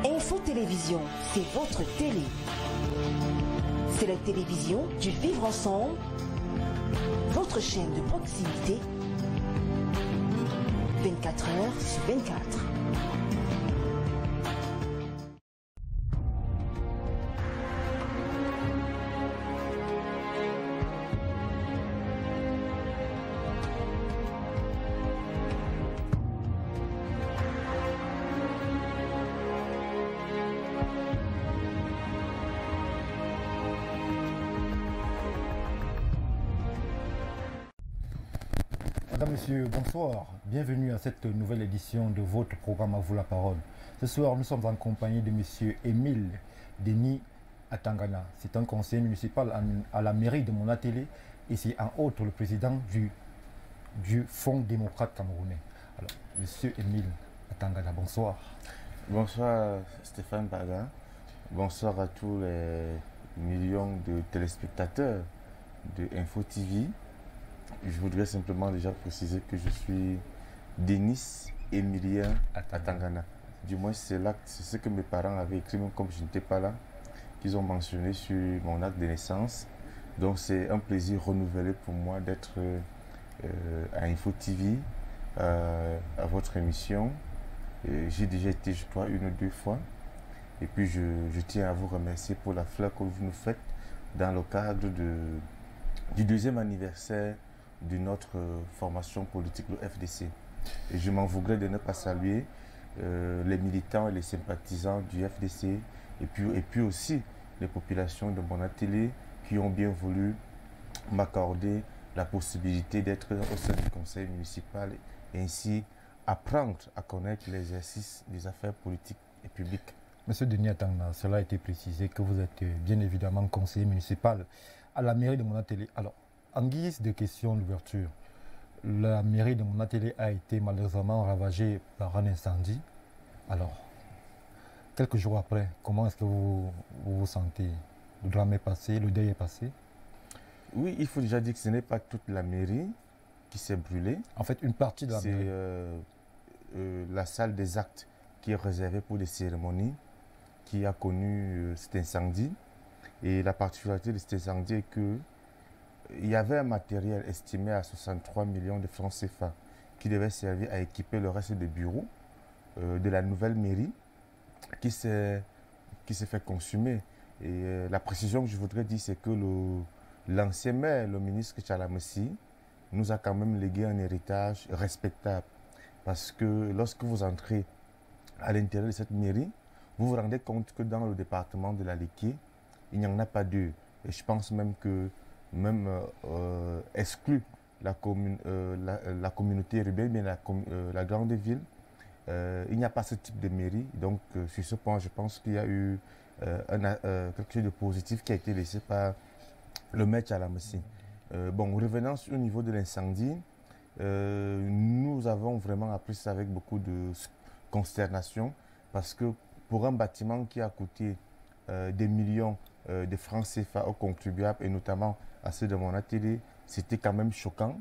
Info Télévision, c'est votre télé. C'est la télévision du vivre ensemble, votre chaîne de proximité, 24 heures sur 24. Mesdames, Messieurs, bonsoir. Bienvenue à cette nouvelle édition de votre programme À vous la parole. Ce soir, nous sommes en compagnie de Monsieur Émile Denis Atangana. C'est un conseiller municipal à la mairie de Monatélé et c'est en outre le président du Fonds démocrate camerounais. Alors, Monsieur Émile Atangana, bonsoir. Bonsoir Stéphane Baga. Bonsoir à tous les millions de téléspectateurs de Info TV. Je voudrais simplement déjà préciser que je suis Denis Emilien Atangana. Du moins, c'est ce que mes parents avaient écrit, même comme je n'étais pas là, qu'ils ont mentionné sur mon acte de naissance. Donc, c'est un plaisir renouvelé pour moi d'être à Info TV, à votre émission. J'ai déjà été, je crois, 1 ou 2 fois. Et puis, je tiens à vous remercier pour la fleur que vous nous faites dans le cadre du 2e anniversaire de notre formation politique, le FDC. Et je m'en voudrais de ne pas saluer les militants et les sympathisants du FDC et puis aussi les populations de Monatélé qui ont bien voulu m'accorder la possibilité d'être au sein du conseil municipal et ainsi apprendre à connaître l'exercice des affaires politiques et publiques. Monsieur Denis Atangana, cela a été précisé que vous êtes bien évidemment conseiller municipal à la mairie de Monatélé. Alors, en guise de question d'ouverture, la mairie de Monatélé a été malheureusement ravagée par un incendie. Alors, quelques jours après, comment est-ce que vous vous sentez? Le drame est passé, le deuil est passé? Oui, il faut déjà dire que ce n'est pas toute la mairie qui s'est brûlée. En fait, une partie de la mairie. C'est la salle des actes qui est réservée pour les cérémonies qui a connu cet incendie. Et la particularité de cet incendie est que il y avait un matériel estimé à 63 millions de francs CFA qui devait servir à équiper le reste des bureaux de la nouvelle mairie qui s'est fait consumer. Et la précision que je voudrais dire, c'est que l'ancien maire, le ministre Chalamessi, nous a quand même légué un héritage respectable. Parce que lorsque vous entrez à l'intérieur de cette mairie, vous vous rendez compte que dans le département de la Léquié, il n'y en a pas deux. Et je pense même que exclu la communauté urbaine, bien la grande ville, il n'y a pas ce type de mairie. Donc, sur ce point, je pense qu'il y a eu quelque chose de positif qui a été laissé par le maire Chalamessi. Bon, revenant au niveau de l'incendie, nous avons vraiment appris ça avec beaucoup de consternation parce que pour un bâtiment qui a coûté des millions de francs CFA aux contribuables et notamment à ceux de Monatélé, c'était quand même choquant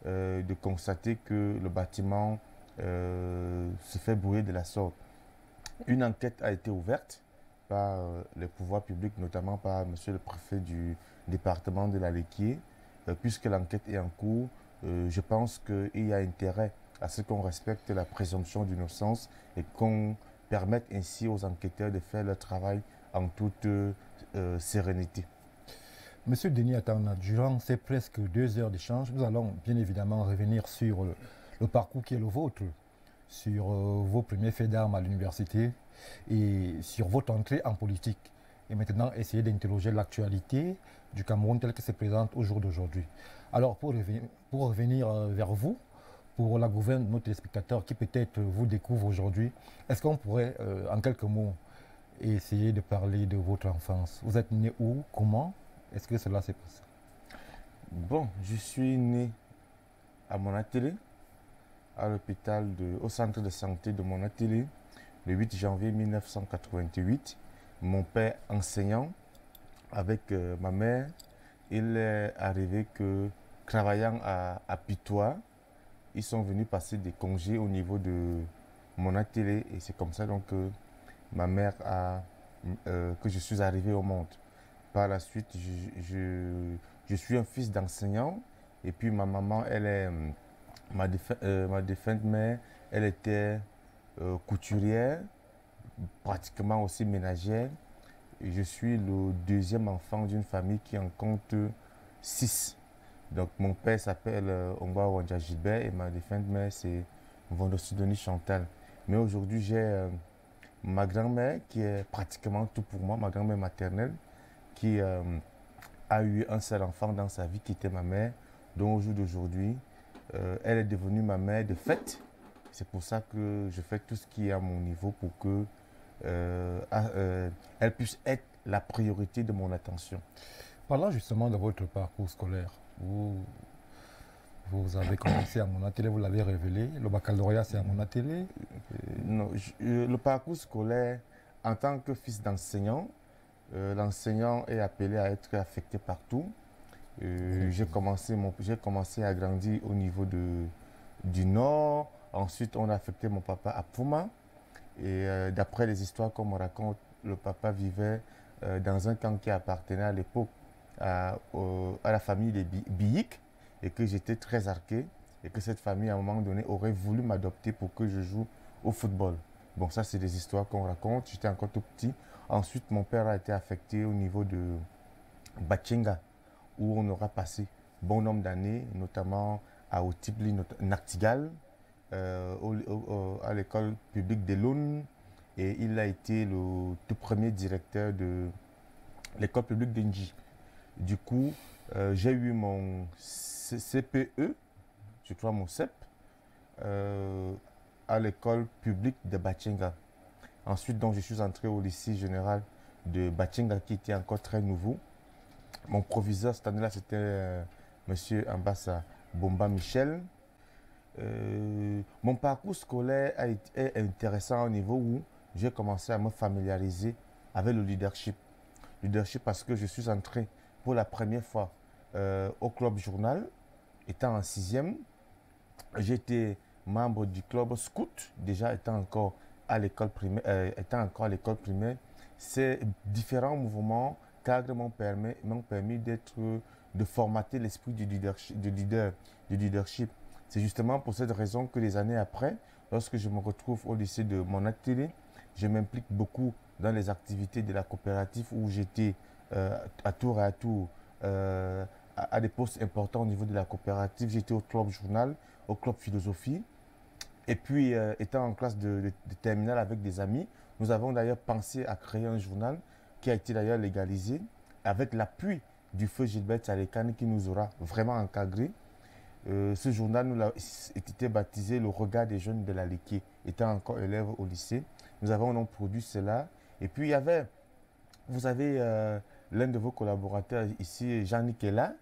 de constater que le bâtiment se fait brûler de la sorte. Une enquête a été ouverte par les pouvoirs publics, notamment par monsieur le préfet du département de la Léquié. Puisque l'enquête est en cours, je pense qu'il y a intérêt à ce qu'on respecte la présomption d'innocence et qu'on permette ainsi aux enquêteurs de faire leur travail en toute sérénité. Monsieur Denis Atangana, durant ces presque 2 heures d'échange, nous allons bien évidemment revenir sur le parcours qui est le vôtre, sur vos premiers faits d'armes à l'université et sur votre entrée en politique. Et maintenant, essayer d'interroger l'actualité du Cameroun telle que se présente au jour d'aujourd'hui. Alors, pour revenir vers vous, pour la gouverne de nos téléspectateurs qui peut-être vous découvrent aujourd'hui, est-ce qu'on pourrait, en quelques mots, essayer de parler de votre enfance? Vous êtes né où? Comment est-ce que cela s'est passé? Bon, je suis né à Monatélé, au centre de santé de Monatélé, le 8 janvier 1988. Mon père enseignant avec ma mère, il est arrivé que travaillant à Pitois, ils sont venus passer des congés au niveau de Monatélé et c'est comme ça donc ma mère que je suis arrivé au monde. Par la suite, je suis un fils d'enseignant. Et puis ma maman, elle est ma défunte mère, elle était couturière, pratiquement aussi ménagère. Et je suis le deuxième enfant d'une famille qui en compte 6. Donc mon père s'appelle Ongwa Wanja Gilbert et ma défunte mère c'est Vondosudoni Chantal. Mais aujourd'hui j'ai ma grand-mère qui est pratiquement tout pour moi, ma grand-mère maternelle qui a eu un seul enfant dans sa vie qui était ma mère, dont au jour d'aujourd'hui elle est devenue ma mère de fait. C'est pour ça que je fais tout ce qui est à mon niveau pour que elle puisse être la priorité de mon attention. Parlant justement de votre parcours scolaire, vous avez commencé à mon atelier, vous l'avez révélé. Le baccalauréat, c'est à mon atelier. Non, le parcours scolaire, en tant que fils d'enseignant, l'enseignant est appelé à être affecté partout. J'ai commencé à grandir au niveau du Nord. Ensuite, on a affecté mon papa à Pouma. Et d'après les histoires qu'on me raconte, le papa vivait dans un camp qui appartenait à l'époque à la famille des Biyik et que j'étais très arqué et que cette famille à un moment donné aurait voulu m'adopter pour que je joue au football. Bon, ça c'est des histoires qu'on raconte, j'étais encore tout petit. Ensuite, mon père a été affecté au niveau de Bachenga où on aura passé bon nombre d'années, notamment à Otipli, Naktigal, à l'école publique de l'ONU et il a été le tout premier directeur de l'école publique d'Enji. Du coup, j'ai eu mon CPE, je crois mon CEP, à l'école publique de Bachenga. Ensuite, donc, je suis entré au lycée général de Bachenga qui était encore très nouveau. Mon proviseur cette année-là, c'était Monsieur Ambassa Bomba Michel. Mon parcours scolaire est intéressant au niveau où j'ai commencé à me familiariser avec le leadership. Leadership parce que je suis entré pour la première fois au club journal, étant en 6e. J'étais membre du club scout, déjà étant encore à l'école primaire. Ces différents mouvements cadres m'ont permis de formater l'esprit du leadership. C'est justement pour cette raison que les années après, lorsque je me retrouve au lycée de mon atelier, je m'implique beaucoup dans les activités de la coopérative où j'étais à tour à des postes importants au niveau de la coopérative. J'étais au club journal, au club philosophie. Et puis, étant en classe de terminale avec des amis, nous avons d'ailleurs pensé à créer un journal qui a été d'ailleurs légalisé avec l'appui du feu Gilbert Salekane qui nous aura vraiment encadré. Ce journal nous a été baptisé Le Regard des jeunes de la Liké, étant encore élève au lycée. Nous avons donc produit cela. Et puis, vous avez l'un de vos collaborateurs ici, Jean-Nic Ella,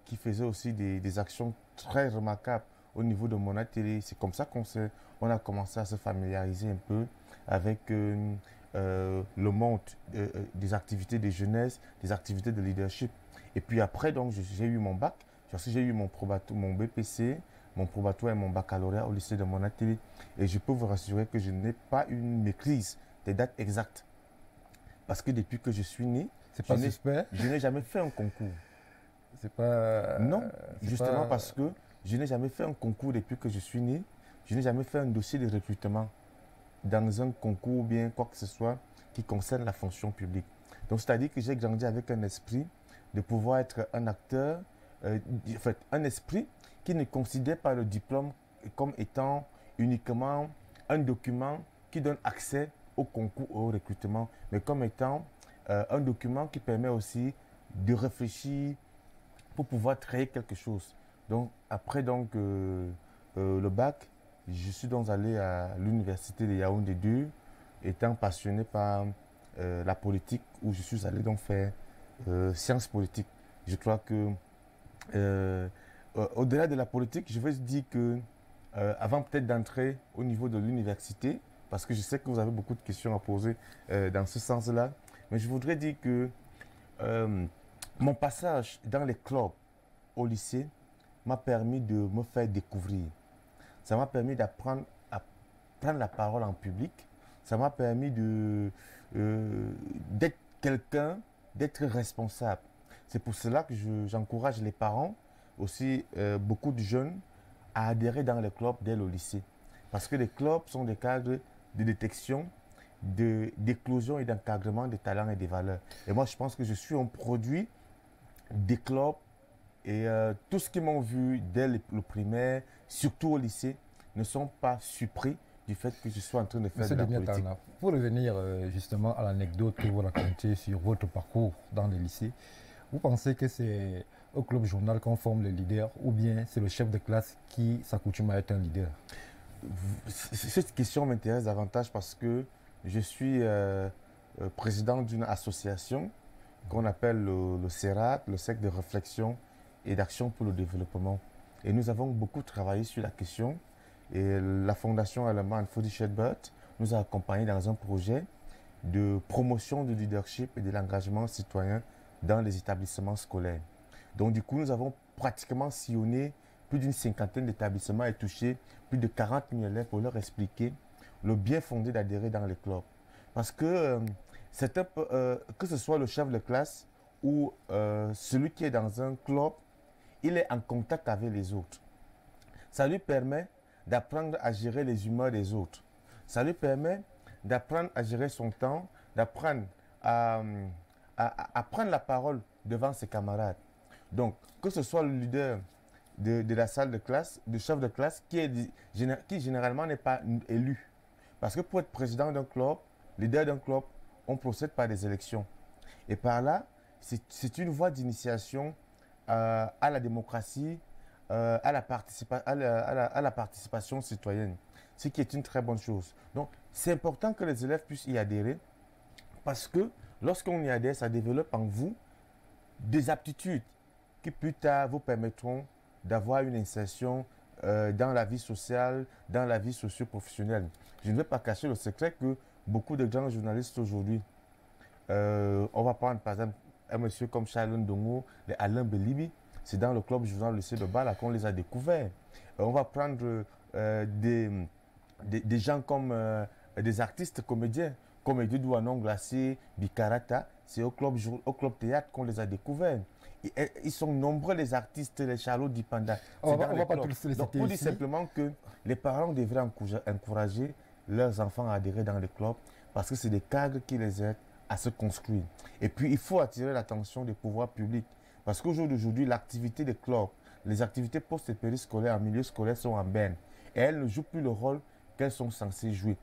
qui faisait aussi des actions très remarquables au niveau de mon atelier. C'est comme ça qu'on a commencé à se familiariser un peu avec le monde des activités de jeunesse, des activités de leadership. Et puis après, donc, j'ai eu mon bac. J'ai eu mon BPC, mon probatoire et mon baccalauréat au lycée de mon atelier. Et je peux vous rassurer que je n'ai pas une maîtrise des dates exactes. Parce que depuis que je suis né, je n'ai jamais fait un concours. C'est pas... Non, justement parce que je n'ai jamais fait un concours depuis que je suis né. Je n'ai jamais fait un dossier de recrutement dans un concours ou bien quoi que ce soit qui concerne la fonction publique. Donc, c'est-à-dire que j'ai grandi avec un esprit de pouvoir être un acteur, un esprit qui ne considère pas le diplôme comme étant uniquement un document qui donne accès au concours, au recrutement, mais comme étant un document qui permet aussi de réfléchir pour pouvoir créer quelque chose. Donc, après le bac, je suis donc allé à l'université de Yaoundé 2, étant passionné par la politique, où je suis allé donc faire sciences politiques. Je crois que au-delà de la politique, je veux dire que avant peut-être d'entrer au niveau de l'université, parce que je sais que vous avez beaucoup de questions à poser dans ce sens-là, mais je voudrais dire que mon passage dans les clubs au lycée m'a permis de me faire découvrir. Ça m'a permis d'apprendre à prendre la parole en public. ça m'a permis d'être quelqu'un, d'être responsable. C'est pour cela que j'encourage les parents, aussi beaucoup de jeunes, à adhérer dans les clubs dès le lycée. Parce que les clubs sont des cadres de détection, d'éclosion et d'encadrement des talents et des valeurs. Et moi, je pense que je suis un produit des clubs et tout ce qu'ils m'ont vu dès le primaire, surtout au lycée, ne sont pas surpris du fait que je sois en train de faire Monsieur de la Denis politique. Atana, pour revenir justement à l'anecdote que vous racontez sur votre parcours dans les lycées, vous pensez que c'est au club journal qu'on forme les leaders ou bien c'est le chef de classe qui s'accoutume à être un leader? Cette question m'intéresse davantage parce que je suis président d'une association qu'on appelle le CERAT, le Cercle de réflexion et d'action pour le développement. Et nous avons beaucoup travaillé sur la question. Et la fondation allemande Fodi Schedbert nous a accompagnés dans un projet de promotion du leadership et de l'engagement citoyen dans les établissements scolaires. Donc du coup, nous avons pratiquement sillonné plus d'une cinquantaine d'établissements et touché plus de 40 000 élèves pour leur expliquer le bien fondé d'adhérer dans les clubs. Parce que que ce soit le chef de classe ou celui qui est dans un club, il est en contact avec les autres. Ça lui permet d'apprendre à gérer les humeurs des autres. Ça lui permet d'apprendre à gérer son temps, d'apprendre à prendre la parole devant ses camarades. Donc, que ce soit le leader de la salle de classe, le chef de classe, qui généralement n'est pas élu. Parce que pour être président d'un club, leader d'un club, on procède par des élections. Et par là, c'est une voie d'initiation à la démocratie, à la participation citoyenne, ce qui est une très bonne chose. Donc, c'est important que les élèves puissent y adhérer parce que lorsqu'on y adhère, ça développe en vous des aptitudes qui plus tard vous permettront d'avoir une insertion dans la vie sociale, dans la vie socio-professionnelle. Je ne vais pas cacher le secret que beaucoup de grands journalistes aujourd'hui, on va prendre par exemple un monsieur comme Charles Ndongo, Alain Belibi, c'est dans le club journal lycée de Bala qu'on les a découverts. On va prendre des gens comme des artistes comédiens, comme Edouard Douanon Glacé, Bikarata, c'est au club théâtre qu'on les a découverts. Ils sont nombreux les artistes, les Charlots Dipanda. On va pas tous les citer. Donc, pour dire simplement que les parents devraient encourager leurs enfants à adhérer dans les clubs parce que c'est des cadres qui les aident à se construire. Et puis, il faut attirer l'attention des pouvoirs publics parce qu'aujourd'hui, l'activité des clubs, les activités post- et périscolaires en milieu scolaire sont en berne et elles ne jouent plus le rôle qu'elles sont censées jouer.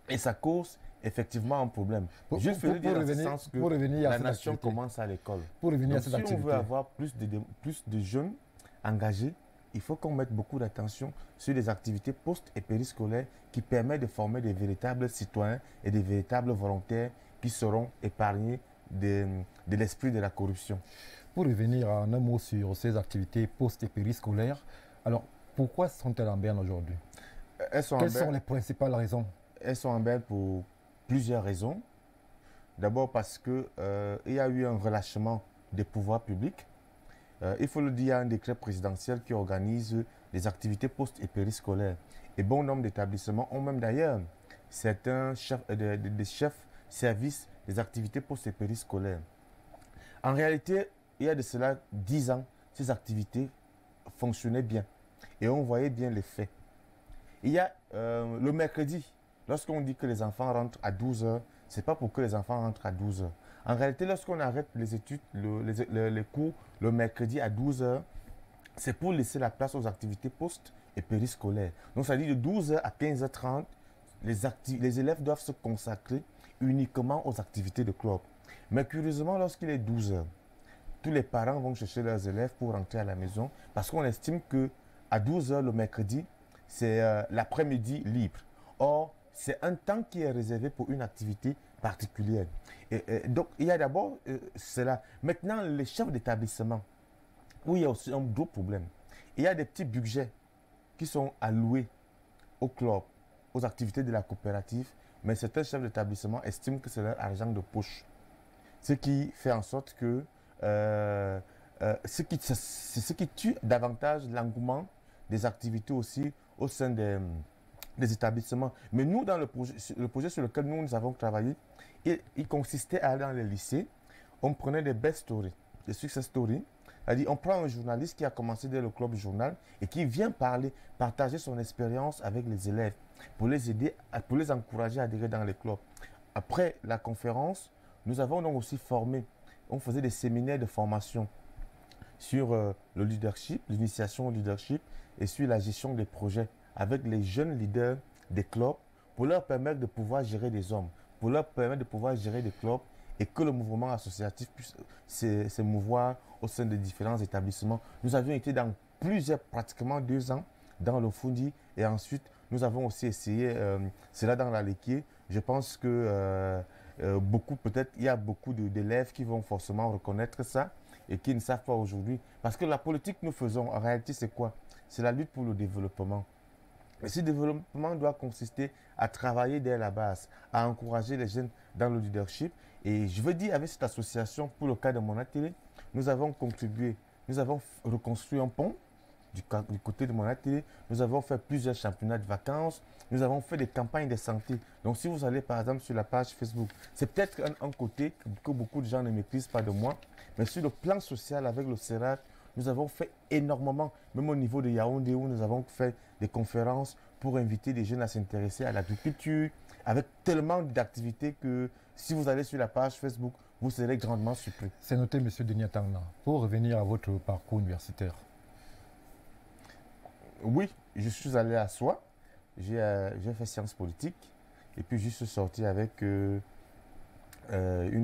Et ça cause effectivement un problème. Je veux dire dans ce sens que la nation commence à l'école. Pour revenir à cette si activité, on veut avoir plus de jeunes engagés, il faut qu'on mette beaucoup d'attention sur les activités post- et périscolaires qui permettent de former des véritables citoyens et des véritables volontaires qui seront épargnés de l'esprit de la corruption. Pour revenir en un mot sur ces activités post- et périscolaires, alors pourquoi sont-elles en berne aujourd'hui? Quelles sont les principales raisons? Elles sont en berne pour plusieurs raisons. D'abord parce qu'il y a eu un relâchement des pouvoirs publics. Il faut le dire, il y a un décret présidentiel qui organise les activités post- et périscolaires. Et bon nombre d'établissements ont même d'ailleurs certains des chefs services des activités post- et périscolaires. En réalité, il y a de cela 10 ans, ces activités fonctionnaient bien et on voyait bien les faits. Il y a le mercredi, lorsqu'on dit que les enfants rentrent à 12 h, ce n'est pas pour que les enfants rentrent à 12 h. En réalité, lorsqu'on arrête les études, les cours le mercredi à 12 h, c'est pour laisser la place aux activités post- et périscolaires. Donc, ça dit de 12 h à 15 h 30, les élèves doivent se consacrer uniquement aux activités de club. Mais curieusement, lorsqu'il est 12 h, tous les parents vont chercher leurs élèves pour rentrer à la maison parce qu'on estime qu'à 12 h le mercredi, c'est l'après-midi libre. Or, c'est un temps qui est réservé pour une activité particulière. Donc, il y a d'abord cela. Maintenant, les chefs d'établissement, où il y a aussi un gros problème. Il y a des petits budgets qui sont alloués au club, aux activités de la coopérative, mais certains chefs d'établissement estiment que c'est leur argent de poche. Ce qui fait en sorte que c'est ce qui tue davantage l'engouement des activités aussi au sein des établissements. Mais nous, dans le projet sur lequel nous avons travaillé, il consistait à aller dans les lycées. On prenait des best stories, des success stories. C'est-à-dire, on prend un journaliste qui a commencé dès le club journal et qui vient partager son expérience avec les élèves pour les aider, pour les encourager à adhérer dans les clubs. Après la conférence, nous avons donc aussi formé, on faisait des séminaires de formation sur le leadership, l'initiation au leadership et sur la gestion des projets avec les jeunes leaders des clubs pour leur permettre de pouvoir gérer des hommes, pour leur permettre de pouvoir gérer des clubs et que le mouvement associatif puisse s'émouvoir au sein des différents établissements. Nous avions été dans pratiquement 2 ans, dans le Fundi et ensuite nous avons aussi essayé cela dans la Léquier. Je pense que il y a beaucoup d'élèves qui vont forcément reconnaître ça et qui ne savent pas aujourd'hui. Parce que la politique que nous faisons, en réalité, c'est quoi? C'est la lutte pour le développement. Et ce développement doit consister à travailler dès la base, à encourager les jeunes dans le leadership. Et je veux dire, avec cette association, pour le cas de mon atelier, nous avons contribué, nous avons reconstruit un pont du côté de mon atelier, nous avons fait plusieurs championnats de vacances, nous avons fait des campagnes de santé. Donc si vous allez par exemple sur la page Facebook, c'est peut-être un côté que beaucoup de gens ne maîtrisent pas de moi, mais sur le plan social avec le CERAC, nous avons fait énormément, même au niveau de Yaoundé où nous avons fait des conférences pour inviter des jeunes à s'intéresser à l'agriculture, avec tellement d'activités que si vous allez sur la page Facebook, vous serez grandement surpris. C'est noté, M. Denis Atangna. Pour revenir à votre parcours universitaire. Oui, je suis allé à Soie, j'ai fait sciences politiques et puis je suis sorti avec une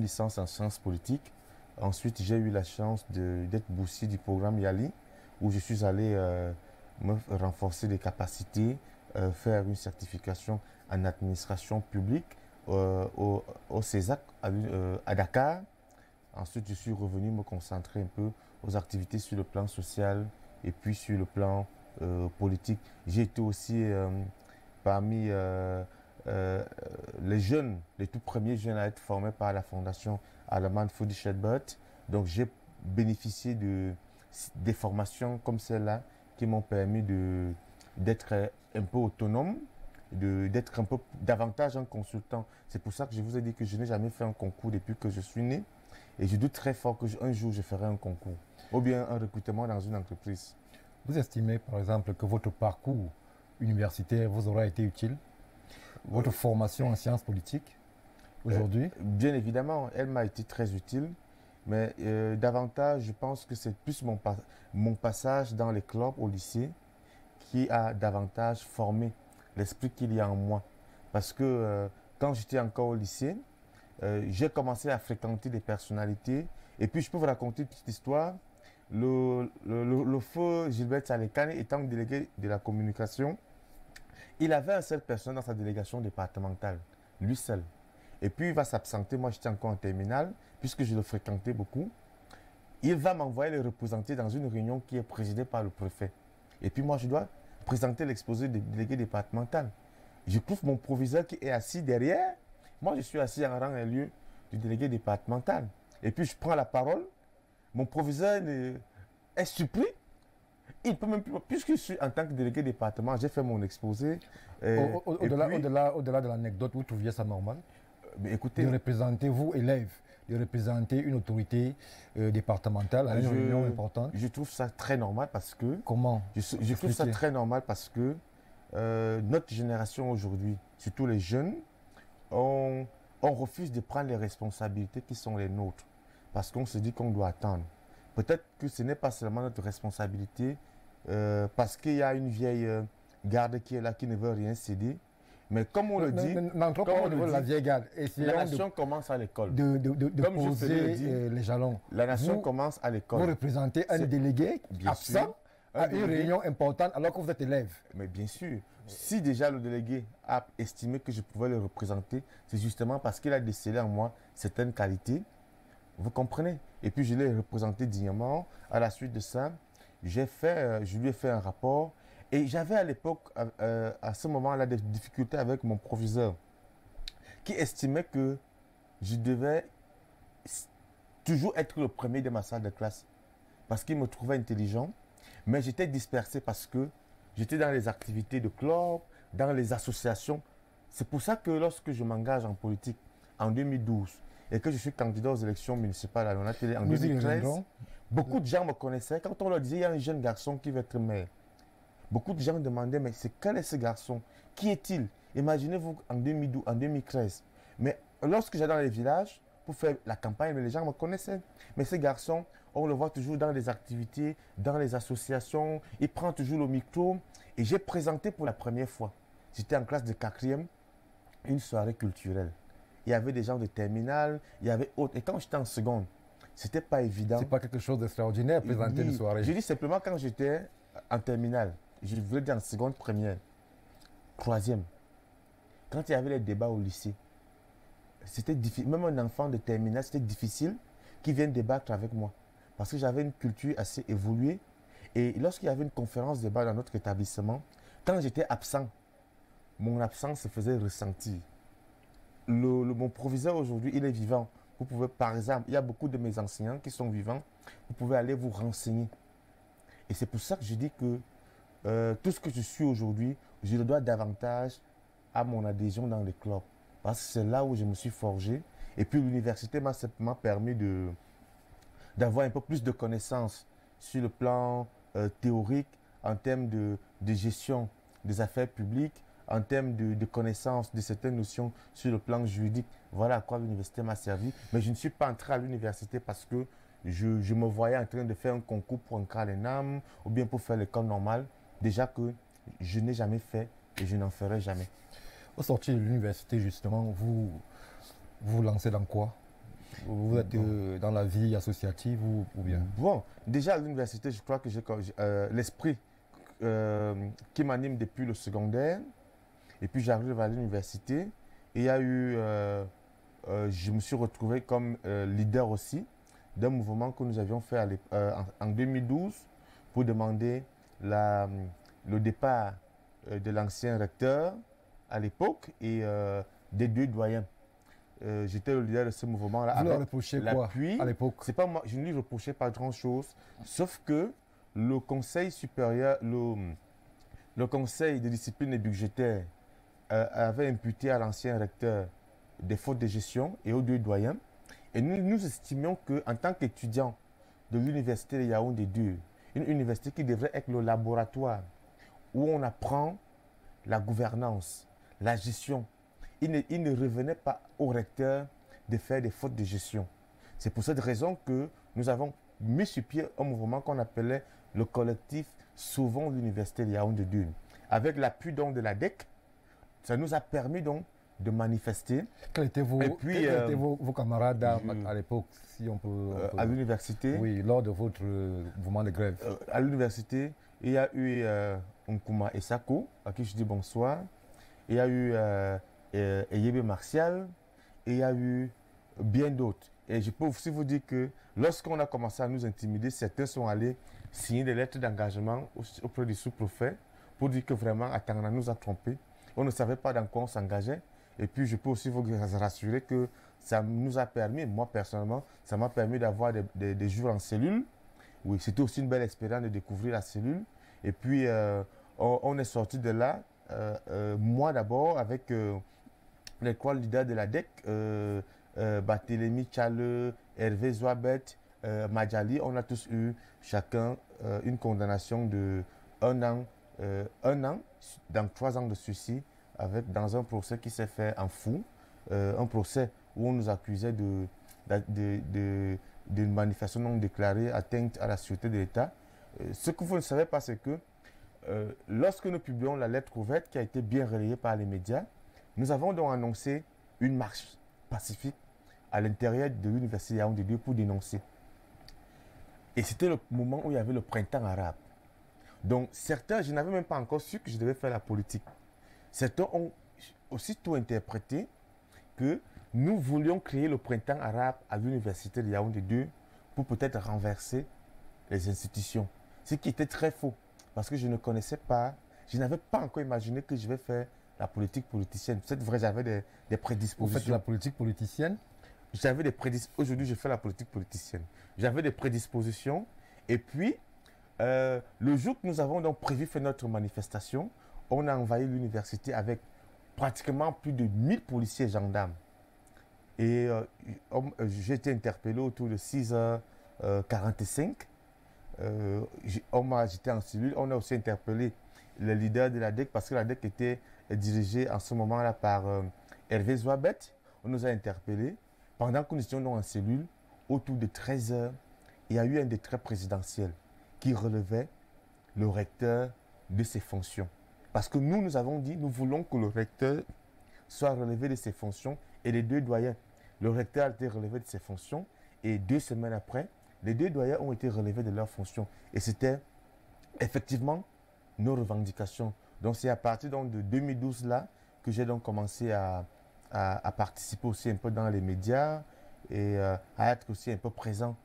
licence en sciences politiques. Ensuite, j'ai eu la chance d'être boursier du programme YALI où je suis allé me renforcer des capacités, faire une certification en administration publique au CESAC à Dakar. Ensuite, je suis revenu me concentrer un peu aux activités sur le plan social et puis sur le plan politique. J'ai été aussi parmi les jeunes, les tout premiers jeunes à être formés par la fondation allemande Fudi Schedbert. Donc j'ai bénéficié des formations comme celle-là qui m'ont permis d'être un peu autonome, d'être un peu davantage un consultant. C'est pour ça que je vous ai dit que je n'ai jamais fait un concours depuis que je suis né. Et je doute très fort qu'un jour je ferai un concours ou bien un recrutement dans une entreprise. Vous estimez par exemple que votre parcours universitaire vous aura été utile? Votre formation en sciences politiques aujourd'hui? Bien évidemment, elle m'a été très utile. Mais davantage, je pense que c'est plus mon passage dans les clubs au lycée qui a davantage formé l'esprit qu'il y a en moi. Parce que quand j'étais encore au lycée, j'ai commencé à fréquenter des personnalités. Et puis, je peux vous raconter une petite histoire. Le feu Gilbert Salekane étant délégué de la communication, il avait un seul personne dans sa délégation départementale, lui seul. Et puis il va s'absenter, moi j'étais encore en terminale, puisque je le fréquentais beaucoup. Il va m'envoyer le représenter dans une réunion qui est présidée par le préfet. Et puis moi je dois présenter l'exposé du délégué départemental. Je trouve mon proviseur qui est assis derrière. Moi je suis assis en rang et lieu du délégué départemental. Et puis je prends la parole. Mon proviseur est surpris. Il peut même plus, puisque je suis en tant que délégué département, j'ai fait mon exposé. Au-delà de l'anecdote, vous trouviez ça normal? Mais écoutez, de représenter, vous, élèves, de représenter une autorité départementale à une réunion importante? Je trouve ça très normal parce que... Comment? Je trouve ça très normal parce que notre génération aujourd'hui, surtout les jeunes, on refuse de prendre les responsabilités qui sont les nôtres. Parce qu'on se dit qu'on doit attendre. Peut-être que ce n'est pas seulement notre responsabilité, parce qu'il y a une vieille garde qui est là, qui ne veut rien céder. Mais comme on le dit, n'entrons pas au niveau de la vieille garde. La nation commence à l'école. De poser les jalons. La nation commence à l'école. Vous représentez un délégué absent à une réunion importante alors que vous êtes élève. Mais bien sûr, si déjà le délégué a estimé que je pouvais le représenter, c'est justement parce qu'il a décelé en moi certaines qualités. Vous comprenez? Et puis je l'ai représenté dignement. À la suite de ça, je lui ai fait un rapport. Et j'avais à l'époque, à ce moment-là, des difficultés avec mon proviseur qui estimait que je devais toujours être le premier de ma salle de classe parce qu'il me trouvait intelligent. Mais j'étais dispersé parce que j'étais dans les activités de club, dans les associations. C'est pour ça que lorsque je m'engage en politique en 2012 et que je suis candidat aux élections municipales à l'ONATélé en 2013, beaucoup de gens me connaissaient. Quand on leur disait, il y a un jeune garçon qui veut être maire, beaucoup de gens me demandaient, mais quel est ce garçon? Qui est-il? Imaginez-vous en 2012, en 2013. Mais lorsque j'allais dans les villages pour faire la campagne, les gens me connaissaient. Mais ce garçon, on le voit toujours dans les activités, dans les associations, il prend toujours le micro. Et j'ai présenté pour la première fois, j'étais en classe de 4e, une soirée culturelle. Il y avait des gens de terminale, il y avait autres. Et quand j'étais en seconde, c'était pas évident. C'est pas quelque chose d'extraordinaire présenter une soirée. Je dis simplement quand j'étais en terminale, je voulais dire en seconde, première, 3e. Quand il y avait les débats au lycée, c'était difficile. Même un enfant de terminale, c'était difficile qu'il vienne débattre avec moi. Parce que j'avais une culture assez évoluée. Et lorsqu'il y avait une conférence débat dans notre établissement, quand j'étais absent, mon absence se faisait ressentir. Mon proviseur aujourd'hui, il est vivant. Vous pouvez, par exemple, il y a beaucoup de mes enseignants qui sont vivants. Vous pouvez aller vous renseigner. Et c'est pour ça que je dis que tout ce que je suis aujourd'hui, je le dois davantage à mon adhésion dans les clubs. Parce que c'est là où je me suis forgé. Et puis l'université m'a simplement permis d'avoir un peu plus de connaissances sur le plan théorique, en termes de gestion des affaires publiques, en termes de connaissances de certaines notions sur le plan juridique. Voilà à quoi l'université m'a servi. Mais je ne suis pas entré à l'université parce que je me voyais en train de faire un concours pour un CALENAM ou bien pour faire l'école normale. Déjà que je n'ai jamais fait et je n'en ferai jamais. Au sortir de l'université, justement, vous vous lancez dans quoi? Vous êtes dans la vie associative ou bien? Bon, déjà à l'université, je crois que j'ai l'esprit qui m'anime depuis le secondaire. Et puis j'arrive à l'université. Et il y a eu, je me suis retrouvé comme leader aussi d'un mouvement que nous avions fait en 2012 pour demander le départ de l'ancien recteur à l'époque et des 2 doyens. J'étais le leader de ce mouvement-là. Vous leur reprochez quoi à l'époque? C'est pas moi, je ne lui reprochais pas grand-chose, sauf que le conseil supérieur, le conseil de discipline et budgétaire avait imputé à l'ancien recteur des fautes de gestion et aux 2 doyens. Et nous estimions qu'en tant qu'étudiants de l'université de Yaoundé 2, une université qui devrait être le laboratoire où on apprend la gouvernance, la gestion, il ne revenait pas au recteur de faire des fautes de gestion. C'est pour cette raison que nous avons mis sur pied un mouvement qu'on appelait le collectif Sauvons l'université de Yaoundé 2. Avec l'appui donc de la DEC, ça nous a permis donc de manifester. Quels étaient vos camarades à l'époque, si on peut, à l'université? Oui, lors de votre mouvement de grève. À l'université, il y a eu Nkuma Esako, à qui je dis bonsoir. Il y a eu Eyebe Martial, et il y a eu bien d'autres. Et je peux aussi vous dire que lorsqu'on a commencé à nous intimider, certains sont allés signer des lettres d'engagement auprès du sous-préfet pour dire que vraiment, Atangana nous a trompés. On ne savait pas dans quoi on s'engageait. Et puis, je peux aussi vous rassurer que ça nous a permis, moi personnellement, ça m'a permis d'avoir des jours en cellule. Oui, c'était aussi une belle expérience de découvrir la cellule. Et puis, on est sorti de là, moi d'abord, avec les 3 leaders de la DEC, Barthélémy Tchale, Hervé Zouabet, Madjali. On a tous eu chacun une condamnation de 1 an, dans 3 ans de sursis, dans un procès qui s'est fait en fou, un procès où on nous accusait d'une manifestation non déclarée, atteinte à la sûreté de l'État. Ce que vous ne savez pas, c'est que lorsque nous publions la lettre ouverte qui a été bien relayée par les médias, nous avons donc annoncé une marche pacifique à l'intérieur de l'université Yaoundé 2 pour dénoncer. Et c'était le moment où il y avait le printemps arabe. Donc certains, je n'avais même pas encore su que je devais faire la politique. Certains ont aussitôt interprété que nous voulions créer le printemps arabe à l'université de Yaoundé 2 pour peut-être renverser les institutions. Ce qui était très faux, parce que je ne connaissais pas, je n'avais pas encore imaginé que je vais faire la politique politicienne. C'est vrai, j'avais des prédispositions. Vous faites la politique politicienne? J'avais des prédispositions. Aujourd'hui, je fais la politique politicienne. J'avais des prédispositions. Et puis, le jour que nous avons donc prévu faire notre manifestation, on a envahi l'université avec pratiquement plus de 1000 policiers et gendarmes. Et j'ai été interpellé autour de 6h45. J'étais en cellule. On a aussi interpellé le leader de la DEC parce que la DEC était dirigée en ce moment-là par Hervé Zouabet. On nous a interpellés. Pendant que nous étions en cellule, autour de 13h, il y a eu un décret présidentiel qui relevait le recteur de ses fonctions. Parce que nous avons dit, nous voulons que le recteur soit relevé de ses fonctions et les 2 doyens. Le recteur a été relevé de ses fonctions et 2 semaines après, les 2 doyens ont été relevés de leurs fonctions. Et c'était effectivement nos revendications. Donc c'est à partir donc, de 2012 là que j'ai donc commencé à participer aussi un peu dans les médias et à être aussi un peu présent.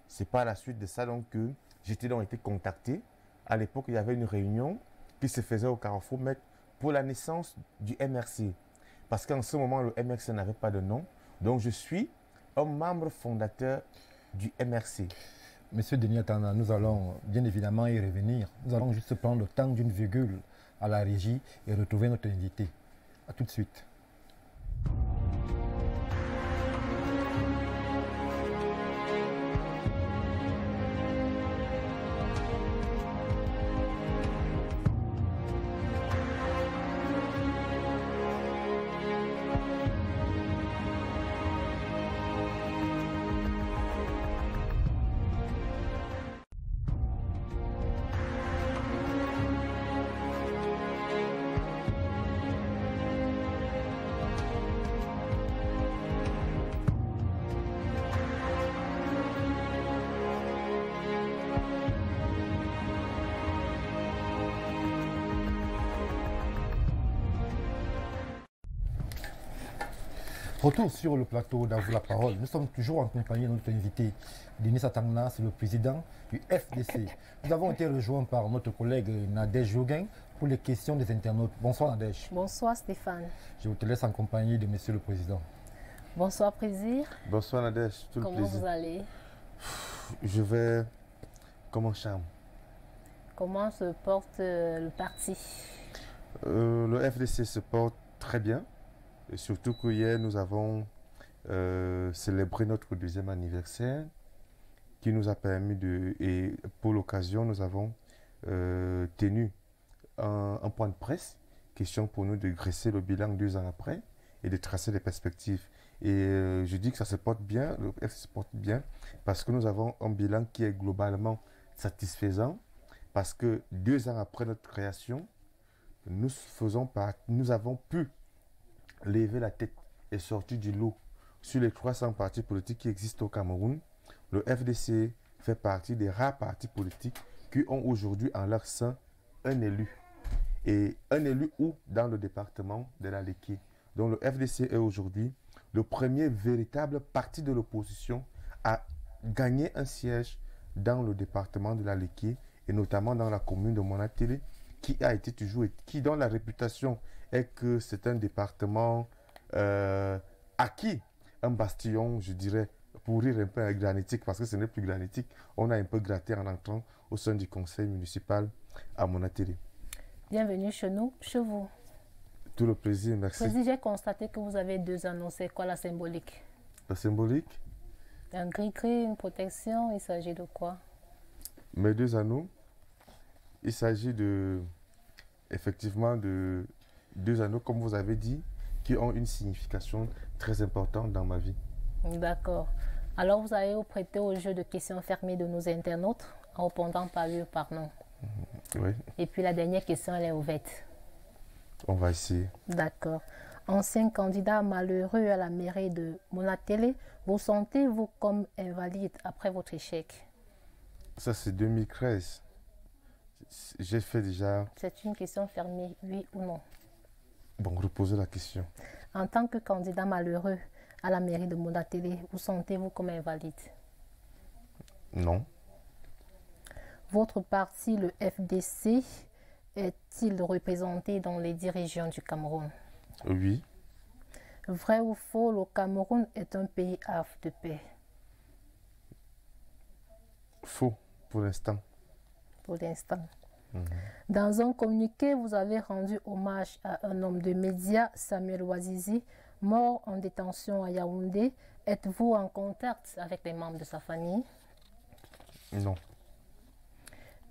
C'est par la suite de ça donc que j'étais donc été contacté. À l'époque, il y avait une réunion qui se faisait au Carrefour Maître pour la naissance du MRC. Parce qu'en ce moment, le MRC n'avait pas de nom. Donc je suis un membre fondateur du MRC. Monsieur Denis Atana, nous allons bien évidemment y revenir. Nous allons juste prendre le temps d'une virgule à la régie et retrouver notre invité. A tout de suite. Retour sur le plateau d'Avoue la parole. Nous sommes toujours en compagnie de notre invité, Denis Atana, c'est le président du FDC. Nous avons été rejoints par notre collègue Nadège Joguin pour les questions des internautes. Bonsoir Nadège. Bonsoir Stéphane. Je te laisse en compagnie de Monsieur le Président. Bonsoir Président. Bonsoir Nadège, tout le plaisir. Comment vous allez? Je vais comme un charme. Comment se porte le parti? Le FDC se porte très bien. Et surtout qu'hier, nous avons célébré notre 2e anniversaire qui nous a permis de... Et pour l'occasion, nous avons tenu un point de presse, question pour nous de dresser le bilan 2 ans après et de tracer les perspectives. Et je dis que ça se porte bien, le FDC se porte bien, parce que nous avons un bilan qui est globalement satisfaisant, parce que 2 ans après notre création, nous avons pu lever la tête et sortir du lot. Sur les 300 partis politiques qui existent au Cameroun, le FDC fait partie des rares partis politiques qui ont aujourd'hui en leur sein un élu. Et un élu où dans le département de la Léké. Donc le FDC est aujourd'hui le premier véritable parti de l'opposition à gagner un siège dans le département de la Léké et notamment dans la commune de Monatélé, dont la réputation est que c'est un département acquis, un bastion, je dirais, pour rire un peu granitique, parce que ce n'est plus granitique. On a un peu gratté en entrant au sein du conseil municipal à Monatélé. Bienvenue chez nous, chez vous. Tout le plaisir, merci. Président, j'ai constaté que vous avez 2 anneaux. C'est quoi la symbolique? La symbolique? Un gris-gris, une protection, il s'agit de quoi? Mes 2 anneaux, il s'agit effectivement de 2 anneaux, comme vous avez dit, qui ont une signification très importante dans ma vie. D'accord. Alors, vous allez vous prêter au jeu de questions fermées de nos internautes en répondant par oui ou par non. Oui. Et puis, la dernière question, elle est ouverte. On va essayer. D'accord. Ancien candidat malheureux à la mairie de Monatélé, vous sentez-vous comme invalide après votre échec? Ça, c'est 2013. J'ai fait déjà... C'est une question fermée, oui ou non? Bon, reposez la question. En tant que candidat malheureux à la mairie de Monatélé, vous sentez-vous comme invalide? Non. Votre parti, le FDC, est-il représenté dans les 10 régions du Cameroun? Oui. Vrai ou faux, le Cameroun est un pays havre de paix? Faux, pour l'instant. Pour l'instant. Dans un communiqué, vous avez rendu hommage à un homme de médias, Samuel Ouazizi, mort en détention à Yaoundé. Êtes-vous en contact avec les membres de sa famille? Non.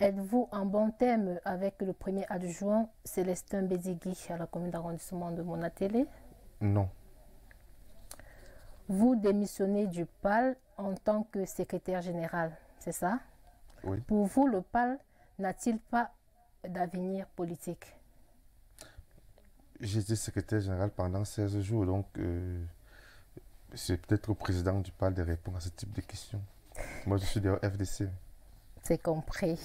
Êtes-vous en bon terme avec le premier adjoint Célestin Bézigui à la commune d'arrondissement de Monatélé? Non. Vous démissionnez du PAL en tant que secrétaire général, c'est ça? Oui. Pour vous, le PAL n'a-t-il pas d'avenir politique? J'étais secrétaire général pendant 16 jours, donc c'est peut-être au président du PAL de répondre à ce type de questions. Moi, je suis de FDC. C'est compris.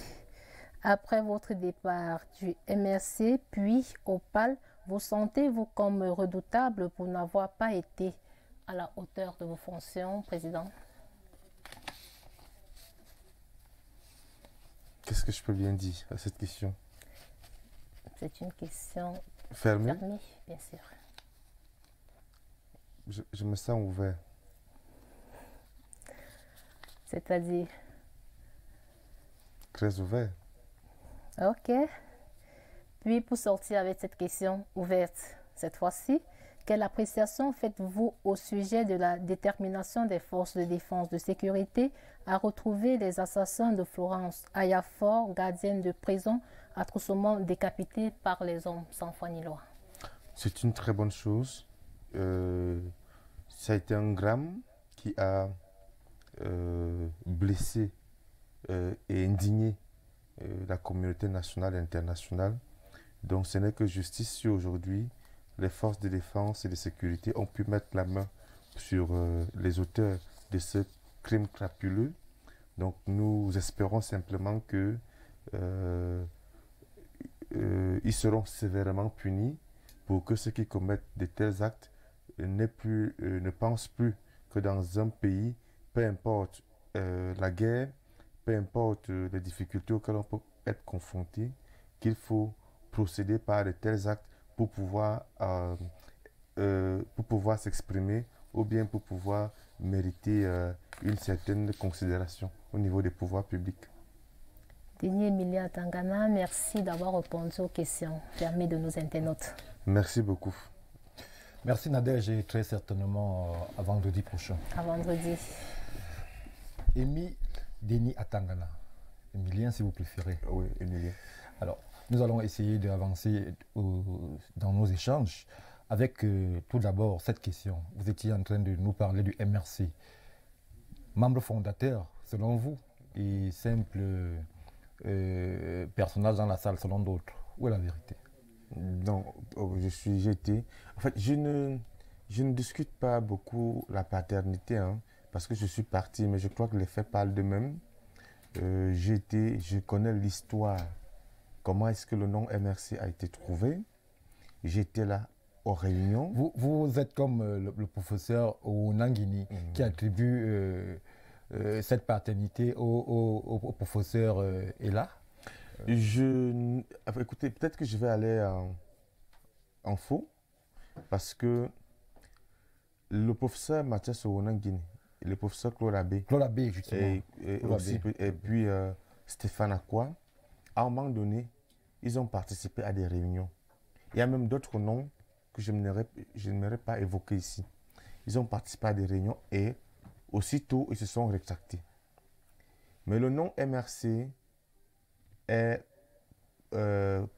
Après votre départ du MRC, puis au PAL, vous sentez-vous comme redoutable pour n'avoir pas été à la hauteur de vos fonctions, Président? Qu'est-ce que je peux bien dire à cette question? C'est une question Fermée? fermée, bien sûr. Je me sens ouvert. C'est-à-dire? Très ouvert. Ok. Puis pour sortir avec cette question ouverte, cette fois-ci, quelle appréciation faites-vous au sujet de la détermination des forces de défense de sécurité à retrouver les assassins de Florence Ayafor, gardienne de prison, atrocement décapitée par les hommes sans foi ni loi? C'est une très bonne chose. Ça a été un drame qui a blessé et indigné la communauté nationale et internationale. Donc ce n'est que justice si aujourd'hui les forces de défense et de sécurité ont pu mettre la main sur les auteurs de ce crime crapuleux. Donc nous espérons simplement que ils seront sévèrement punis pour que ceux qui commettent de tels actes ne pensent plus que dans un pays, peu importe la guerre, peu importe les difficultés auxquelles on peut être confronté, qu'il faut procéder par de tels actes pour pouvoir s'exprimer ou bien pour pouvoir mériter une certaine considération au niveau des pouvoirs publics. Denis Emilia Tangana, merci d'avoir répondu aux questions fermées de nos internautes. Merci beaucoup. Merci Nadège et très certainement à vendredi prochain. À vendredi. Denis Atangana. Emilien si vous préférez. Oui, Emilien. Alors, nous allons essayer d'avancer dans nos échanges avec tout d'abord cette question. Vous étiez en train de nous parler du MRC. Membre fondateur, selon vous, et simple personnage dans la salle, selon d'autres. Où est la vérité? Non, j'étais. En fait, je ne discute pas beaucoup la paternité, hein, parce que je suis parti, mais je crois que les faits parlent d'eux-mêmes. Je connais l'histoire. Comment est-ce que le nom MRC a été trouvé? J'étais là aux réunions. Vous êtes comme le professeur Onangini qui attribue cette paternité au professeur Ella. Écoutez, peut-être que je vais aller en faux, parce que le professeur Mathias Onangini et le professeur Claude Abbé, justement. Et puis Stéphane Akwa, à un moment donné, ils ont participé à des réunions. Il y a même d'autres noms que je n'aimerais pas évoquer ici. Ils ont participé à des réunions et aussitôt, ils se sont rétractés. Mais le nom MRC est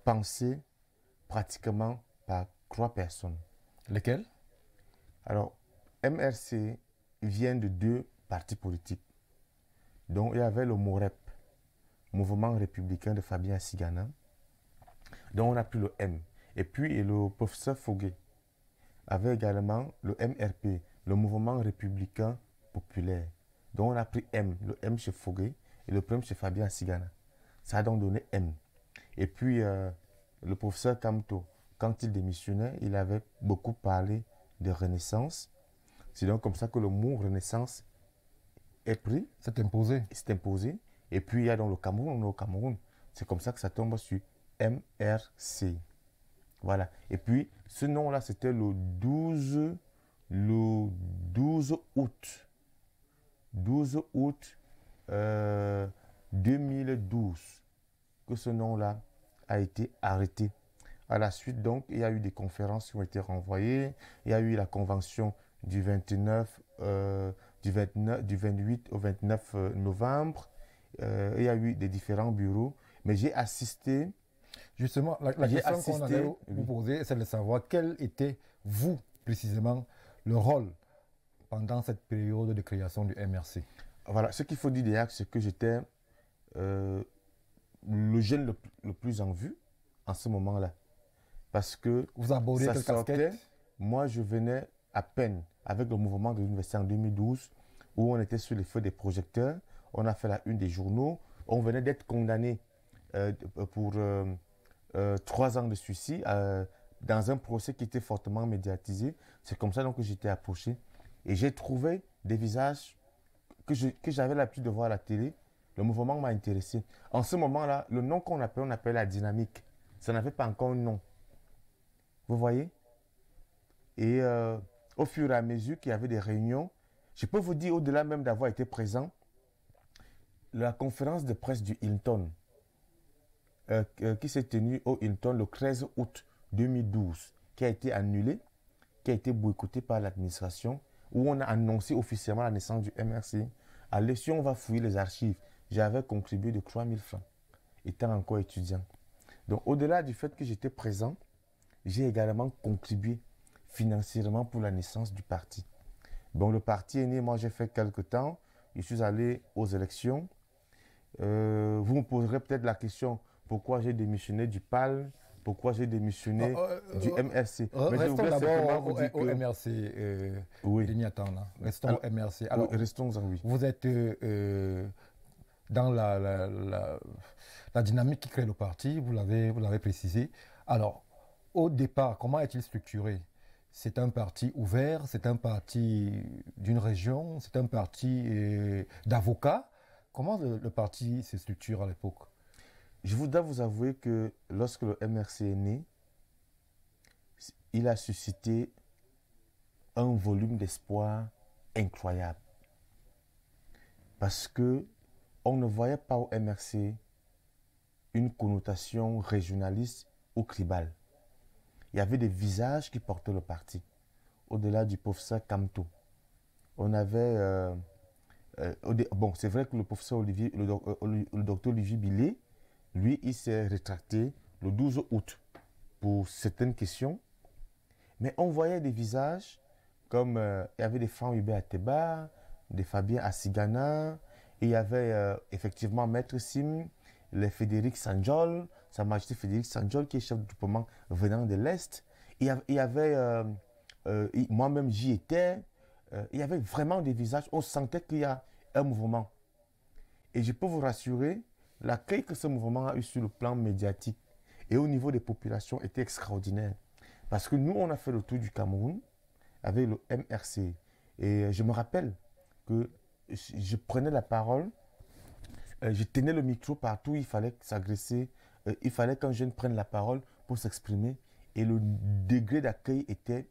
pensé pratiquement par 3 personnes. Lesquelles? Alors, MRC vient de 2 partis politiques. Donc, il y avait le MOREP, Mouvement républicain de Fabien Sigana, dont on a pris le M. Et puis, le professeur Foguet avait également le MRP, le Mouvement républicain populaire, dont on a pris M, le M chez Foguet et le P chez Fabien Sigana. Ça a donc donné M. Et puis, le professeur Kamto, quand il démissionnait, il avait beaucoup parlé de Renaissance. C'est donc comme ça que le mot Renaissance est pris. C'est imposé. C'est imposé. Et puis, il y a dans le Cameroun, c'est comme ça que ça tombe sur MRC. Voilà. Et puis, ce nom-là, c'était le 12 août. 12 août 2012 que ce nom-là a été arrêté. À la suite, donc, il y a eu des conférences qui ont été renvoyées. Il y a eu la convention du 29, du 28 au 29 novembre. Il y a eu des différents bureaux. Mais j'ai assisté. Justement, la question qu'on allait vous poser, c'est de savoir quel était, vous, précisément, le rôle pendant cette période de création du MRC. Voilà, ce qu'il faut dire derrière, c'est que j'étais le jeune le plus en vue en ce moment-là. Parce que vous abordez quelle casquette? Moi, je venais à peine avec le mouvement de l'université en 2012, où on était sur les feux des projecteurs, on a fait la une des journaux, on venait d'être condamné pour 3 ans de suicide dans un procès qui était fortement médiatisé. C'est comme ça donc, que j'étais approché. Et j'ai trouvé des visages que j'avais l'habitude de voir à la télé. Le mouvement m'a intéressé. En ce moment-là, le nom qu'on appelle, on appelle la dynamique. Ça n'avait pas encore un nom. Vous voyez? Et au fur et à mesure qu'il y avait des réunions, je peux vous dire, au-delà même d'avoir été présent, la conférence de presse du Hilton, qui s'est tenue au Hilton le 13 août 2012, qui a été annulée, qui a été boycottée par l'administration, où on a annoncé officiellement la naissance du MRC. Allez, si on va fouiller les archives, j'avais contribué de 3 000 francs, étant encore étudiant. Donc, au-delà du fait que j'étais présent, j'ai également contribué financièrement pour la naissance du parti. Bon, le parti est né, moi j'ai fait quelques temps, je suis allé aux élections. Vous me poserez peut-être la question, pourquoi j'ai démissionné du PAL, pourquoi j'ai démissionné du MRC. Mais restons d'abord au MRC, oui. Denis Atanda. Restons au MRC. Alors, restons-en, oui. Vous êtes dans la dynamique qui crée le parti, vous l'avez précisé. Alors, au départ, comment est-il structuré? C'est un parti ouvert, c'est un parti d'une région, c'est un parti d'avocats. Comment le parti se structure à l'époque? Je voudrais vous avouer que lorsque le MRC est né, il a suscité un volume d'espoir incroyable. Parce que on ne voyait pas au MRC une connotation régionaliste ou tribale. Il y avait des visages qui portaient le parti. Au-delà du professeur Kamto, on avait... bon, c'est vrai que le professeur Olivier, le docteur Olivier Billet, lui, il s'est rétracté le 12 août pour certaines questions. Mais on voyait des visages comme il y avait des Franck Hubert Ateba, des Fabien Assigana, et il y avait effectivement Maître Sim, les Frédéric Sanjol, Sa Majesté Frédéric Sanjol, qui est chef du groupement venant de l'Est. Il y avait, moi-même j'y étais, il y avait vraiment des visages, on sentait qu'il y a un mouvement. Et je peux vous rassurer, l'accueil que ce mouvement a eu sur le plan médiatique et au niveau des populations était extraordinaire. Parce que nous, on a fait le tour du Cameroun avec le MRC. Et je me rappelle que je prenais la parole, je tenais le micro partout où il fallait s'agresser, il fallait qu'un jeune prenne la parole pour s'exprimer. Et le degré d'accueil était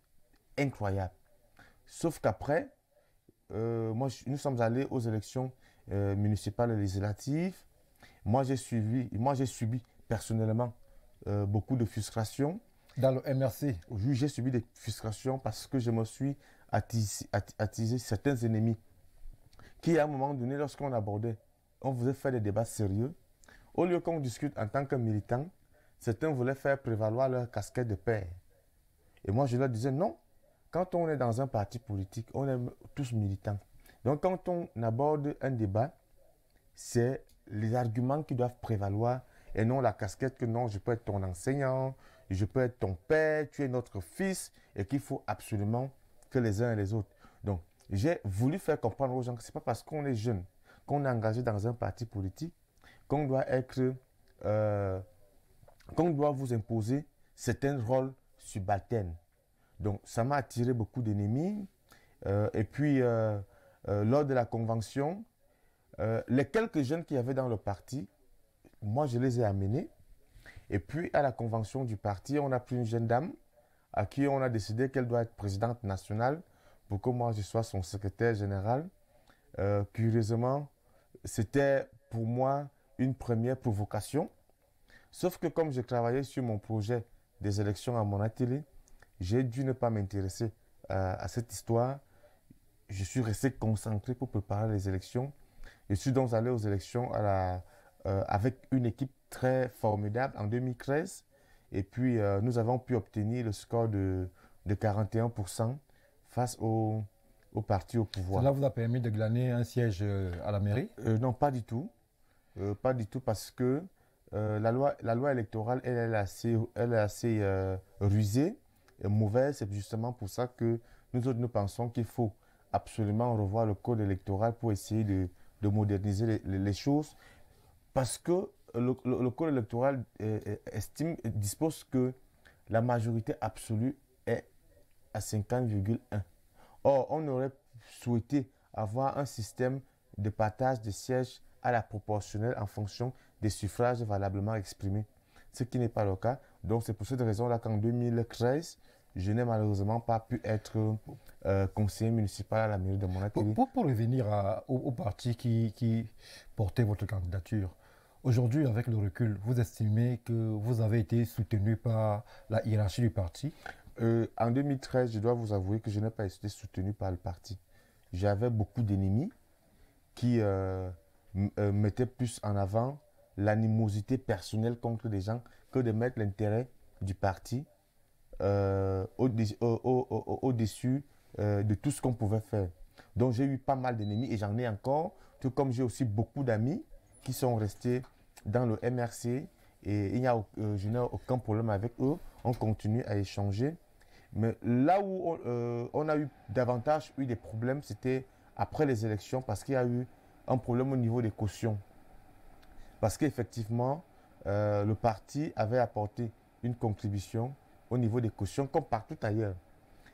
incroyable. Sauf qu'après, nous sommes allés aux élections municipales et législatives. Moi, j'ai subi personnellement beaucoup de frustration. Dans le MRC? Oui, j'ai subi des frustrations parce que je me suis attisé certains ennemis qui, à un moment donné, lorsqu'on abordait, on voulait faire des débats sérieux. Au lieu qu'on discute en tant que militant, certains voulaient faire prévaloir leur casquette de père. Et moi, je leur disais non. Quand on est dans un parti politique, on est tous militants. Donc, quand on aborde un débat, c'est les arguments qui doivent prévaloir et non la casquette que non, je peux être ton enseignant, je peux être ton père, tu es notre fils et qu'il faut absolument que les uns et les autres. Donc, j'ai voulu faire comprendre aux gens que ce n'est pas parce qu'on est jeune, qu'on est engagé dans un parti politique, qu'on doit qu'on doit vous imposer certains rôles subalternes. Donc, ça m'a attiré beaucoup d'ennemis. Et puis, lors de la convention, les quelques jeunes qu'il y avait dans le parti, moi, je les ai amenés. Et puis, à la convention du parti, on a pris une jeune dame à qui on a décidé qu'elle doit être présidente nationale pour que moi, je sois son secrétaire général. Curieusement, c'était pour moi une première provocation. Sauf que comme je travaillais sur mon projet des élections à mon atelier, j'ai dû ne pas m'intéresser à cette histoire. Je suis resté concentré pour préparer les élections. Je suis donc allé aux élections avec une équipe très formidable en 2013. Et puis, nous avons pu obtenir le score de 41% face au parti au pouvoir. Cela vous a permis de glaner un siège à la mairie? Non, pas du tout. Pas du tout parce que la loi électorale, elle est assez rusée et mauvaise. C'est justement pour ça que nous autres, nous pensons qu'il faut absolument revoir le code électoral pour essayer de moderniser les choses. Parce que le code électoral dispose que la majorité absolue est à 50,1. Or, on aurait souhaité avoir un système de partage des sièges à la proportionnelle en fonction des suffrages valablement exprimés, ce qui n'est pas le cas. Donc, c'est pour cette raison-là qu'en 2013, je n'ai malheureusement pas pu être conseiller municipal à la mairie de Monateli. Pour revenir au parti qui portait votre candidature, aujourd'hui, avec le recul, vous estimez que vous avez été soutenu par la hiérarchie du parti? En 2013, je dois vous avouer que je n'ai pas été soutenu par le parti. J'avais beaucoup d'ennemis qui mettaient plus en avant l'animosité personnelle contre des gens que de mettre l'intérêt du parti au-dessus de tout ce qu'on pouvait faire. Donc j'ai eu pas mal d'ennemis et j'en ai encore, tout comme j'ai aussi beaucoup d'amis qui sont restés dans le MRC et je n'ai aucun problème avec eux. On continue à échanger. Mais là où on a eu davantage des problèmes, c'était après les élections parce qu'il y a eu un problème au niveau des cautions. Parce qu'effectivement, le parti avait apporté une contribution au niveau des cautions comme partout ailleurs.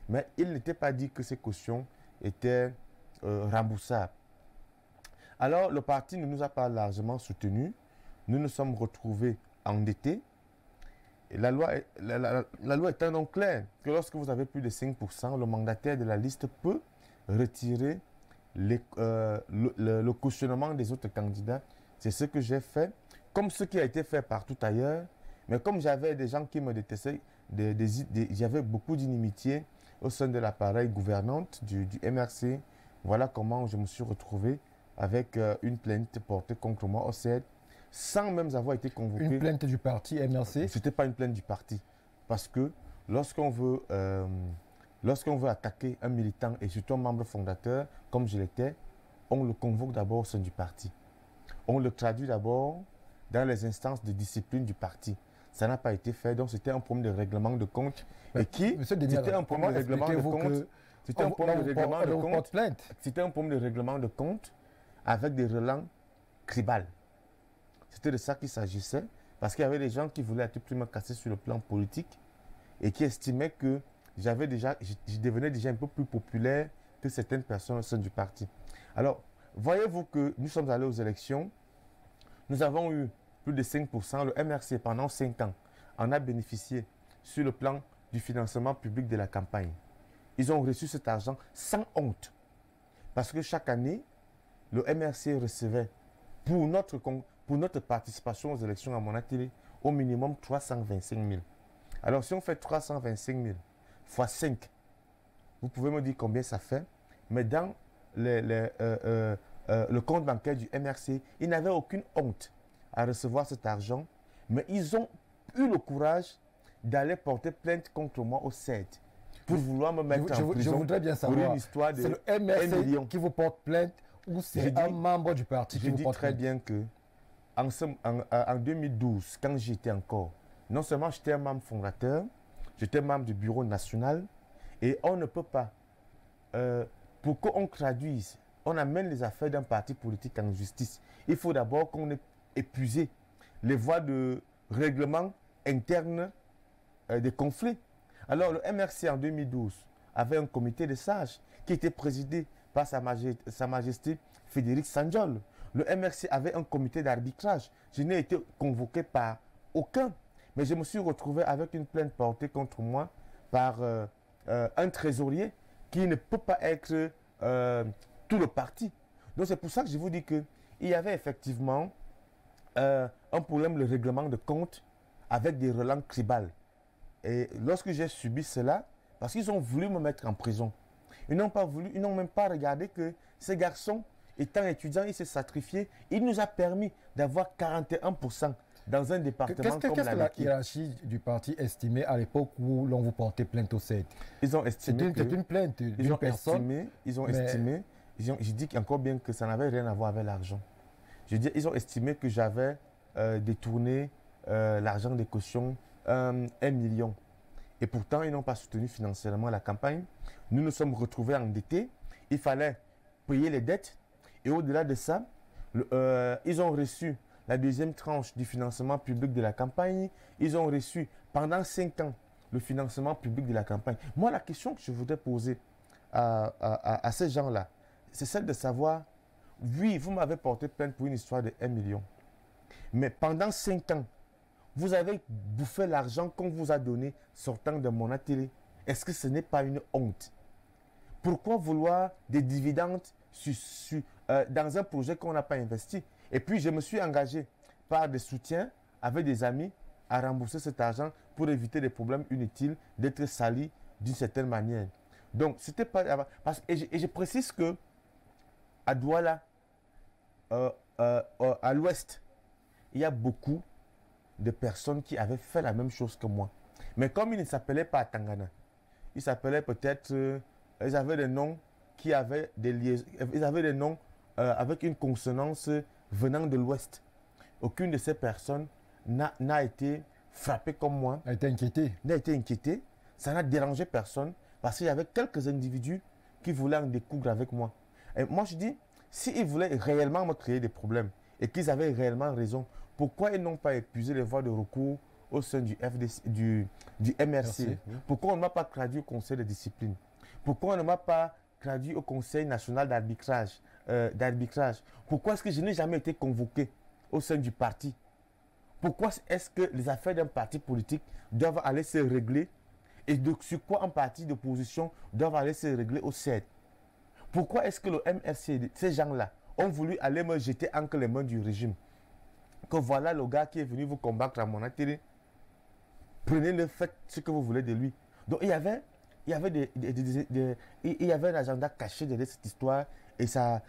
Mais il n'était pas dit que ces cautions étaient remboursables. Alors, le parti ne nous a pas largement soutenus. Nous nous sommes retrouvés endettés. Et la loi est donc claire que lorsque vous avez plus de 5%, le mandataire de la liste peut retirer le cautionnement des autres candidats. C'est ce que j'ai fait, comme ce qui a été fait partout ailleurs. Mais comme j'avais des gens qui me détestaient, j'avais beaucoup d'inimitié au sein de l'appareil gouvernante du MRC. Voilà comment je me suis retrouvé avec une plainte portée contre moi au CED, sans même avoir été convoqué. Une plainte du parti MRC? Ce n'était pas une plainte du parti. Parce que lorsqu'on veut attaquer un militant et surtout un membre fondateur, comme je l'étais, on le convoque d'abord au sein du parti. On le traduit d'abord dans les instances de discipline du parti. Ça n'a pas été fait, donc c'était un problème de règlement de compte. C'était un problème de règlement de compte. C'était un problème de règlement de compte. C'était un problème de règlement de compte avec des relents tribales. C'était de ça qu'il s'agissait, parce qu'il y avait des gens qui voulaient à tout prix me casser sur le plan politique et qui estimaient que je devenais déjà un peu plus populaire que certaines personnes au sein du parti. Alors, voyez-vous que nous sommes allés aux élections, nous avons eu plus de 5%, le MRC pendant 5 ans en a bénéficié sur le plan du financement public de la campagne. Ils ont reçu cet argent sans honte, parce que chaque année, le MRC recevait pour notre participation aux élections à Monateli, au minimum 325 000. Alors, si on fait 325 000 fois 5, vous pouvez me dire combien ça fait. Mais dans le compte bancaire du MRC, ils n'avaient aucune honte à recevoir cet argent. Mais ils ont eu le courage d'aller porter plainte contre moi au CED pour vouloir me mettre en prison. Je voudrais bien savoir, pour une histoire de c'est le MRC qui vous porte plainte ou c'est un membre du parti qui vous porte plainte? Je dis très bien que en 2012, quand j'étais encore, non seulement j'étais un membre fondateur, j'étais membre du bureau national et on ne peut pas, pour qu'on traduise, on amène les affaires d'un parti politique en justice. Il faut d'abord qu'on ait épuisé les voies de règlement interne des conflits. Alors le MRC en 2012 avait un comité de sages qui était présidé par Sa Majesté Frédéric Sanjol. Le MRC avait un comité d'arbitrage. Je n'ai été convoqué par aucun. Mais je me suis retrouvé avec une plainte portée contre moi par un trésorier qui ne peut pas être tout le parti. Donc c'est pour ça que je vous dis qu'il y avait effectivement un problème de règlement de compte avec des relents tribales. Et lorsque j'ai subi cela, parce qu'ils ont voulu me mettre en prison, ils n'ont pas voulu, ils n'ont même pas regardé que ces garçons, étant étudiants, ils se sacrifiaient. Il nous a permis d'avoir 41% dans un département comme Qu'est-ce que la Naki. hiérarchie du parti estimait à l'époque où l'on vous portait plainte au CED? Ils ont estimé C'est une plainte d'une personne. Je dis encore bien que ça n'avait rien à voir avec l'argent. Je dis, ils ont estimé que j'avais détourné l'argent des cautions 1 million. Et pourtant, ils n'ont pas soutenu financièrement la campagne. Nous nous sommes retrouvés endettés. Il fallait payer les dettes. Et au-delà de ça, ils ont reçu la deuxième tranche du financement public de la campagne. Ils ont reçu pendant 5 ans le financement public de la campagne. Moi, la question que je voudrais poser à ces gens-là, c'est celle de savoir, oui, vous m'avez porté plainte pour une histoire de 1 million. Mais pendant 5 ans, vous avez bouffé l'argent qu'on vous a donné sortant de mon atelier. Est-ce que ce n'est pas une honte? Pourquoi vouloir des dividendes dans un projet qu'on n'a pas investi? Et puis, je me suis engagé par des soutiens avec des amis à rembourser cet argent pour éviter des problèmes inutiles, d'être sali d'une certaine manière. Donc, c'était pas... Et je précise que à Douala, à l'ouest, il y a beaucoup de personnes qui avaient fait la même chose que moi. Mais comme ils ne s'appelaient pas Tangana, ils s'appelaient peut-être... ils avaient des noms qui avaient des liaisons... Ils avaient des noms avec une consonance venant de l'ouest. Aucune de ces personnes n'a été frappée comme moi. A été inquiétée. N'a été inquiétée. Ça n'a dérangé personne parce qu'il y avait quelques individus qui voulaient en découdre avec moi. Et moi, je dis, s'ils voulaient réellement me créer des problèmes et qu'ils avaient réellement raison, pourquoi ils n'ont pas épuisé les voies de recours au sein du MRC? Merci. Pourquoi on ne m'a pas traduit au conseil de discipline? Pourquoi on ne m'a pas traduit au conseil national d'arbitrage? Pourquoi est-ce que je n'ai jamais été convoqué au sein du parti? Pourquoi est-ce que les affaires d'un parti politique doivent aller se régler et sur quoi un parti d'opposition doit aller se régler au CED? Pourquoi est-ce que le MRC, ces gens-là, ont voulu aller me jeter entre les mains du régime? Que voilà le gars qui est venu vous combattre à mon atelier. Prenez-le, faites ce que vous voulez de lui. Donc il y avait un agenda caché derrière cette histoire et ça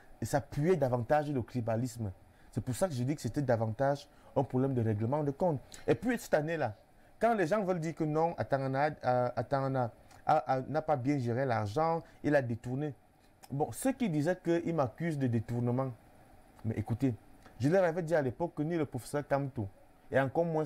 puait davantage le tribalisme. C'est pour ça que je dis que c'était davantage un problème de règlement de compte. Et puis cette année-là, quand les gens veulent dire que non, Atangana n'a pas bien géré l'argent, il a détourné. Bon, ceux qui disaient qu'il m'accuse de détournement, mais écoutez, je leur avais dit à l'époque que ni le professeur Kamto, et encore moins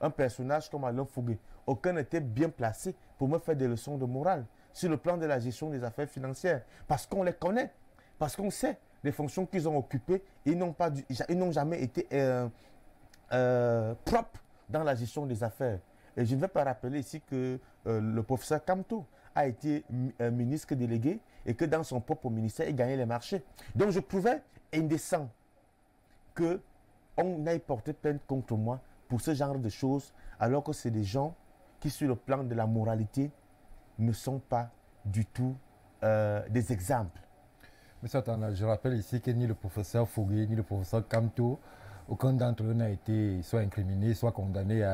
un personnage comme Alain Fougué, aucun n'était bien placé pour me faire des leçons de morale sur le plan de la gestion des affaires financières. Parce qu'on les connaît, parce qu'on sait les fonctions qu'ils ont occupées, ils n'ont jamais été propres dans la gestion des affaires. Et je ne vais pas rappeler ici que le professeur Kamto a été ministre délégué et que dans son propre ministère, il gagnait les marchés. Donc je trouvais indécent qu'on aille porter plainte contre moi pour ce genre de choses, alors que c'est des gens qui, sur le plan de la moralité, ne sont pas du tout des exemples. Monsieur Atangana, je rappelle ici que ni le professeur Fougué, ni le professeur Kamto, aucun d'entre eux n'a été soit incriminé, soit condamné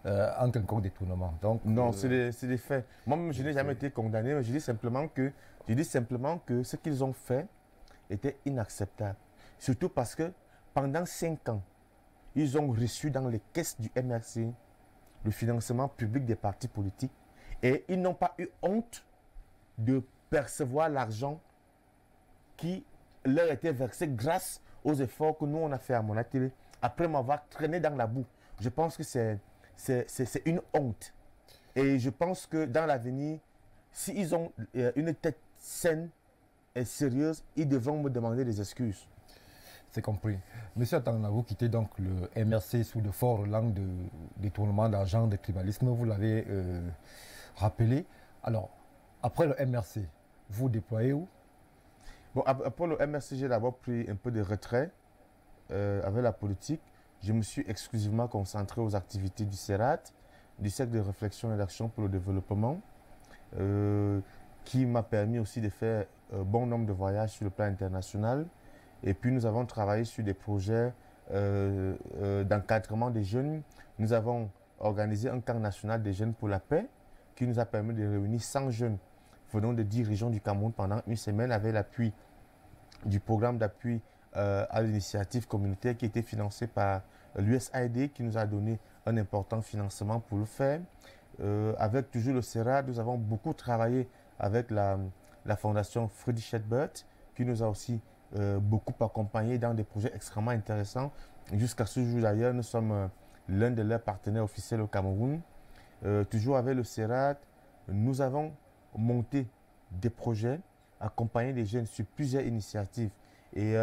en quelconque détournement. Donc, non, c'est des faits. Moi-même, je n'ai jamais été condamné, mais je dis simplement que ce qu'ils ont fait était inacceptable. Surtout parce que pendant 5 ans, ils ont reçu dans les caisses du MRC le financement public des partis politiques et ils n'ont pas eu honte de percevoir l'argent qui leur était versé grâce aux efforts que nous on a fait à mon atelier après m'avoir traîné dans la boue. Je pense que c'est une honte. Et je pense que dans l'avenir, s'ils ont une tête saine et sérieuse, ils devront me demander des excuses. C'est compris. Monsieur Atangana, vous quittez donc le MRC sous de forts relents de détournement d'argent, de tribalisme, vous l'avez rappelé. Alors, après le MRC, vous déployez où? Bon, après le MRC, j'ai d'abord pris un peu de retrait avec la politique. Je me suis exclusivement concentré aux activités du CERAT, du Cercle de réflexion et d'action pour le développement, qui m'a permis aussi de faire bon nombre de voyages sur le plan international. Et puis nous avons travaillé sur des projets d'encadrement des jeunes. Nous avons organisé un camp national des jeunes pour la paix qui nous a permis de réunir 100 jeunes venant de 10 régions du Cameroun pendant une semaine avec l'appui du programme d'appui à l'initiative communautaire qui était financé par l'USAID qui nous a donné un important financement pour le faire. Avec toujours le CERA, nous avons beaucoup travaillé avec la fondation Friedrich Ebert qui nous a aussi beaucoup accompagnés dans des projets extrêmement intéressants. Jusqu'à ce jour d'ailleurs, nous sommes l'un de leurs partenaires officiels au Cameroun. Toujours avec le CERA, nous avons monté des projets, accompagné des jeunes sur plusieurs initiatives. Et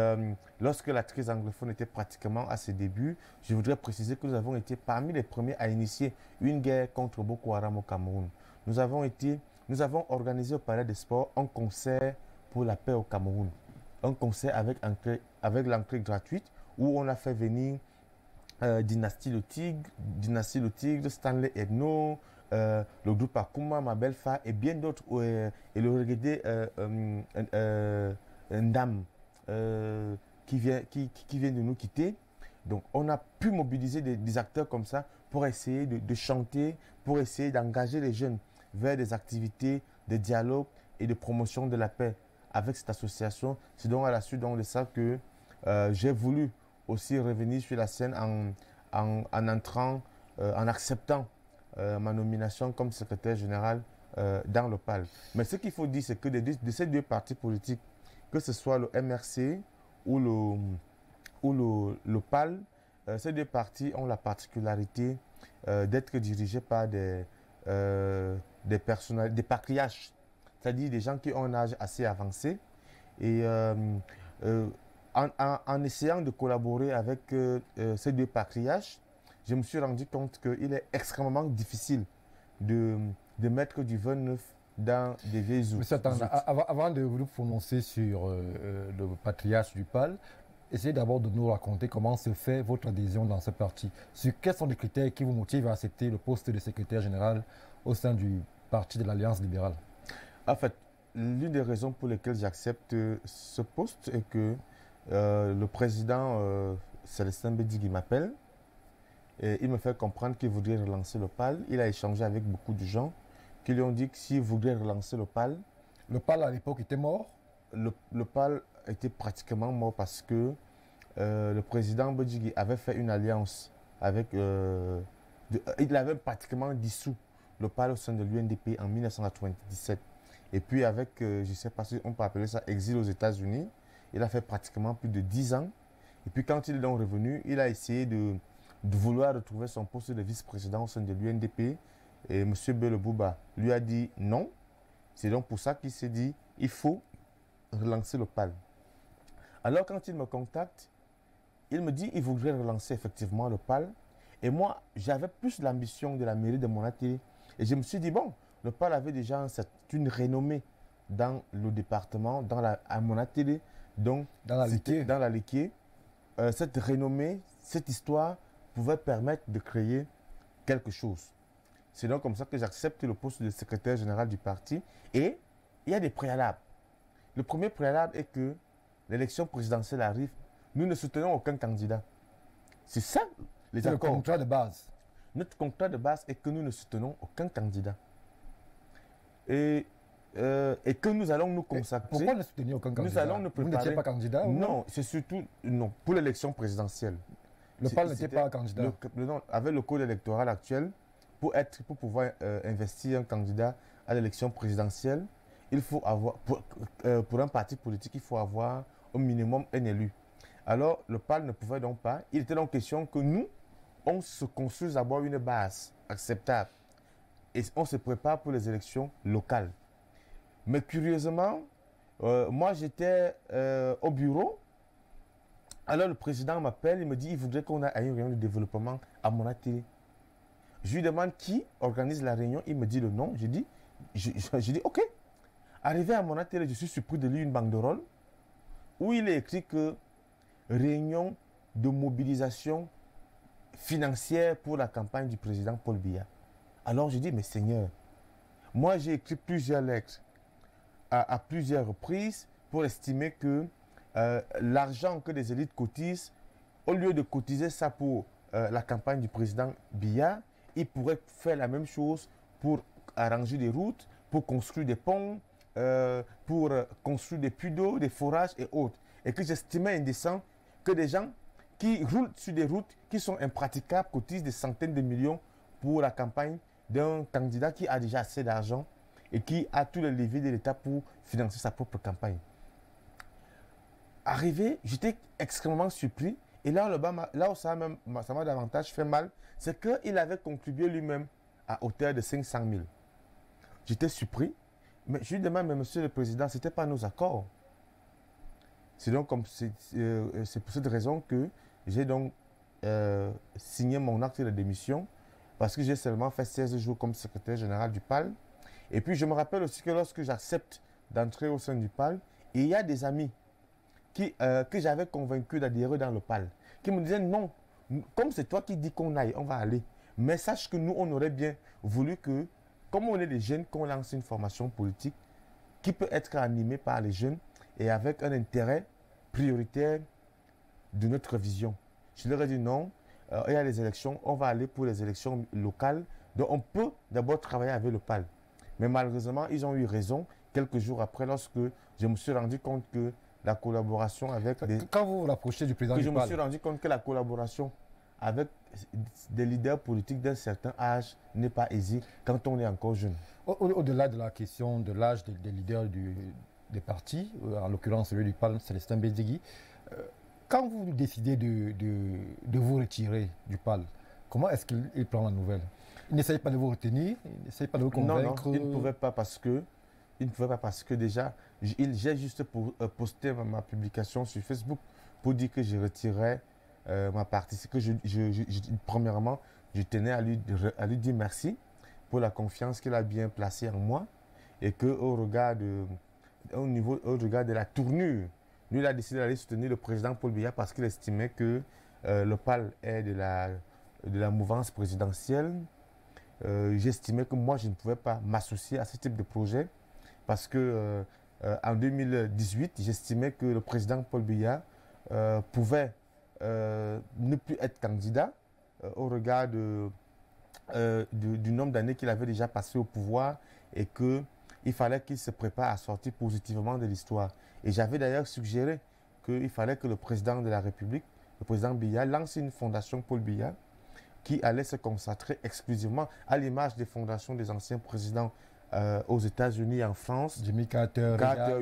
lorsque la crise anglophone était pratiquement à ses débuts, je voudrais préciser que nous avons été parmi les premiers à initier une guerre contre Boko Haram au Cameroun. Nous avons organisé au Palais des Sports un concert pour la paix au Cameroun. Un concert avec l'entrée gratuite où on a fait venir Dynastie le Tigre, Stanley Edno, le groupe Akuma, Mabel Fa et bien d'autres, et le reggae Ndam qui vient de nous quitter. Donc on a pu mobiliser des acteurs comme ça pour essayer de chanter, pour essayer d'engager les jeunes vers des activités de dialogue et de promotion de la paix avec cette association. C'est donc à la suite de ça que j'ai voulu aussi revenir sur la scène en acceptant ma nomination comme secrétaire général dans le PAL. Mais ce qu'il faut dire, c'est que de ces deux partis politiques, que ce soit le MRC ou le PAL, ces deux partis ont la particularité d'être dirigés par des patriarches, c'est-à-dire des gens qui ont un âge assez avancé. Et en essayant de collaborer avec ces deux patriarches, je me suis rendu compte qu'il est extrêmement difficile de mettre du 29 dans des vieilles outils. Monsieur, avant de vous prononcer sur le patriarche du PAL, essayez d'abord de nous raconter comment se fait votre adhésion dans ce parti. Sur quels sont les critères qui vous motivent à accepter le poste de secrétaire général au sein du parti de l'Alliance libérale? En fait, l'une des raisons pour lesquelles j'accepte ce poste est que le président Célestin Bédigui m'appelle et il me fait comprendre qu'il voudrait relancer le PAL. Il a échangé avec beaucoup de gens qui lui ont dit que s'il voudrait relancer le PAL... Le PAL à l'époque était mort? Le PAL était pratiquement mort parce que le président Bédigui avait fait une alliance avec... il avait pratiquement dissous le PAL au sein de l'UNDP en 1997. Et puis avec, je ne sais pas si on peut appeler ça exil aux États-Unis, il a fait pratiquement plus de 10 ans. Et puis quand il est donc revenu, il a essayé de vouloir retrouver son poste de vice-président au sein de l'UNDP. Et M. Belebouba lui a dit non. C'est donc pour ça qu'il s'est dit, il faut relancer le PAL. Alors quand il me contacte, il me dit qu'il voudrait relancer effectivement le PAL. Et moi, j'avais plus l'ambition de la mairie de Monaté. Et je me suis dit, bon, le PAL avait déjà une renommée dans le département, à Monaté, donc dans la Liquier. Cette renommée, cette histoire pouvait permettre de créer quelque chose. C'est donc comme ça que j'accepte le poste de secrétaire général du parti. Et il y a des préalables. Le premier préalable est que l'élection présidentielle arrive. Nous ne soutenons aucun candidat. C'est ça les accords. Le contrat de base. Notre contrat de base est que nous ne soutenons aucun candidat. Et que nous allons nous consacrer. Pourquoi ne soutenir aucun candidat? Nous allons nous préparer. Vous n'étiez pas candidat? Non, c'est surtout non, pour l'élection présidentielle. Le PAL n'était pas candidat. Avec le code électoral actuel, pour pouvoir investir un candidat à l'élection présidentielle, il faut avoir, pour un parti politique, il faut avoir au minimum un élu. Alors, le PAL ne pouvait donc pas. Il était donc question que nous, on se construise d'abord une base acceptable. Et on se prépare pour les élections locales. Mais curieusement, moi j'étais au bureau. Alors le président m'appelle, il me dit il voudrait qu'on ait une réunion de développement à Monaté. Je lui demande qui organise la réunion, il me dit le nom. Je dis ok. Arrivé à Monaté, je suis surpris de lire une banderole où il est écrit que réunion de mobilisation financière pour la campagne du président Paul Biya. Alors je dis, mais Seigneur, moi j'ai écrit plusieurs lettres à plusieurs reprises pour estimer que l'argent que les élites cotisent, au lieu de cotiser ça pour la campagne du président Biya, il pourrait faire la même chose pour arranger des routes, pour construire des ponts, pour construire des puits d'eau, des forages et autres. Et que j'estimais indécent que des gens qui roulent sur des routes qui sont impraticables cotisent des centaines de millions pour la campagne d'un candidat qui a déjà assez d'argent et qui a tous les leviers de l'État pour financer sa propre campagne. Arrivé, j'étais extrêmement surpris. Et là où ça m'a davantage fait mal, c'est qu'il avait contribué lui-même à hauteur de 500 000. J'étais surpris, mais je lui demande, mais monsieur le président, ce n'était pas nos accords. C'est pour cette raison que j'ai donc signé mon acte de démission, parce que j'ai seulement fait 16 jours comme secrétaire général du PAL. Et puis je me rappelle aussi que lorsque j'accepte d'entrer au sein du PAL, il y a des amis que j'avais convaincu d'adhérer dans le PAL, qui me disaient non, comme c'est toi qui dis qu'on aille, on va aller. Mais sache que nous, on aurait bien voulu que, comme on est des jeunes, qu'on lance une formation politique qui peut être animée par les jeunes et avec un intérêt prioritaire de notre vision. Je leur ai dit non, il y a les élections, on va aller pour les élections locales, donc on peut d'abord travailler avec le PAL. Mais malheureusement, ils ont eu raison quelques jours après, lorsque je me suis rendu compte que la collaboration avec Quand vous vous rapprochez du président du PAL, je me suis rendu compte que la collaboration avec des leaders politiques d'un certain âge n'est pas aisée quand on est encore jeune. Au-delà de la question de l'âge des leaders des partis, en l'occurrence celui du PAL, Célestin Bédégui, quand vous décidez de vous retirer du PAL, comment est-ce qu'il prend la nouvelle? Il n'essaye pas de vous retenir, il n'essaye pas de vous convaincre? Non, il ne pouvait pas parce que déjà, j'ai juste posté ma publication sur Facebook pour dire que je retirais ma partie. C'est que premièrement, je tenais à lui dire merci pour la confiance qu'il a bien placée en moi et qu'au regard de la tournure, lui, il a décidé d'aller soutenir le président Paul Biya parce qu'il estimait que le PAL est de la mouvance présidentielle. J'estimais que moi, je ne pouvais pas m'associer à ce type de projet parce que en 2018, j'estimais que le président Paul Biya pouvait ne plus être candidat au regard du nombre d'années qu'il avait déjà passé au pouvoir et qu'il fallait qu'il se prépare à sortir positivement de l'histoire. Et j'avais d'ailleurs suggéré qu'il fallait que le président de la République, le président Biya, lance une fondation Paul Biya qui allait se consacrer exclusivement à l'image des fondations des anciens présidents aux États-Unis et en France. Jimmy Carter,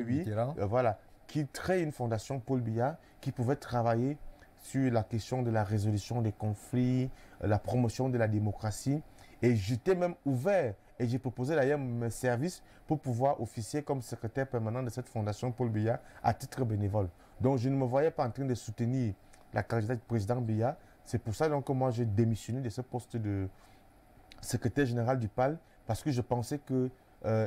oui, voilà, qui crée une fondation Paul Biya qui pouvait travailler sur la question de la résolution des conflits, la promotion de la démocratie. Et j'étais même ouvert et j'ai proposé d'ailleurs mes services pour pouvoir officier comme secrétaire permanent de cette fondation Paul Biya à titre bénévole. Donc je ne me voyais pas en train de soutenir la candidature du président Biya. C'est pour ça donc que moi j'ai démissionné de ce poste de secrétaire général du PAL parce que je pensais que,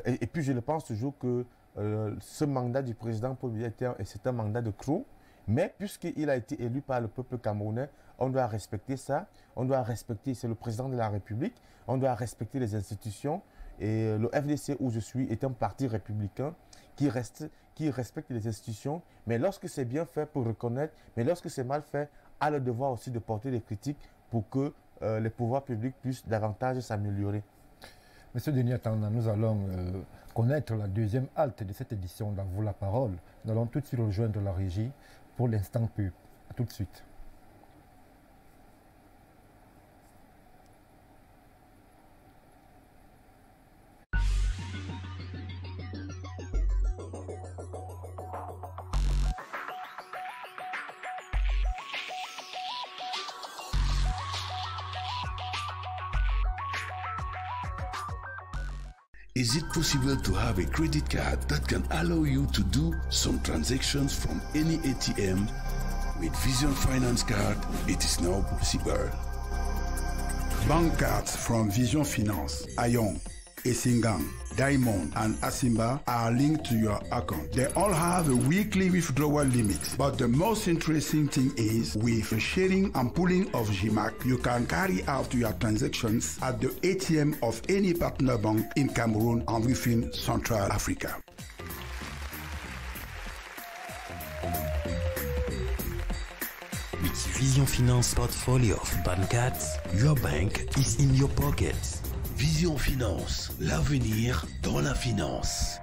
et puis je le pense toujours que ce mandat du président Paul Biya c'est un mandat de croc. Mais puisqu'il a été élu par le peuple camerounais, on doit respecter ça. On doit respecter, c'est le président de la République. On doit respecter les institutions. Et le FDC où je suis est un parti républicain qui respecte les institutions. Mais lorsque c'est bien fait, pour reconnaître. Mais lorsque c'est mal fait, a le devoir aussi de porter des critiques pour que les pouvoirs publics puissent davantage s'améliorer. Monsieur Denis Atanda, nous allons connaître la deuxième halte de cette édition d'À vous la parole. Nous allons tout de suite rejoindre la régie pour l'instant pub. À tout de suite. Is it possible to have a credit card that can allow you to do some transactions from any ATM? With Vision Finance Card, it is now possible. Bank cards from Vision Finance, Ayon, Esingang, Diamond, and Asimba are linked to your account. They all have a weekly withdrawal limit. But the most interesting thing is, with the sharing and pooling of GMAC, you can carry out your transactions at the ATM of any partner bank in Cameroon and within Central Africa. With Vision Finance portfolio of Bancat, your bank is in your pocket. Vision Finance, l'avenir dans la finance.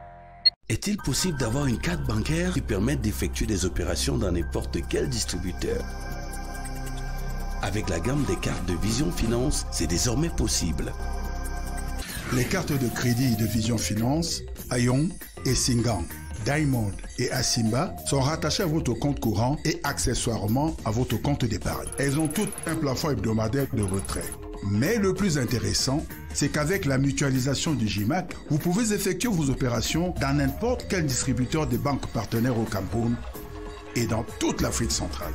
Est-il possible d'avoir une carte bancaire qui permette d'effectuer des opérations dans n'importe quel distributeur? Avec la gamme des cartes de Vision Finance, c'est désormais possible. Les cartes de crédit de Vision Finance, Ayon et Singang, Diamond et Asimba sont rattachées à votre compte courant et accessoirement à votre compte d'épargne. Elles ont toutes un plafond hebdomadaire de retrait. Mais le plus intéressant, c'est qu'avec la mutualisation du GIMAC, vous pouvez effectuer vos opérations dans n'importe quel distributeur des banques partenaires au Cameroun et dans toute l'Afrique centrale.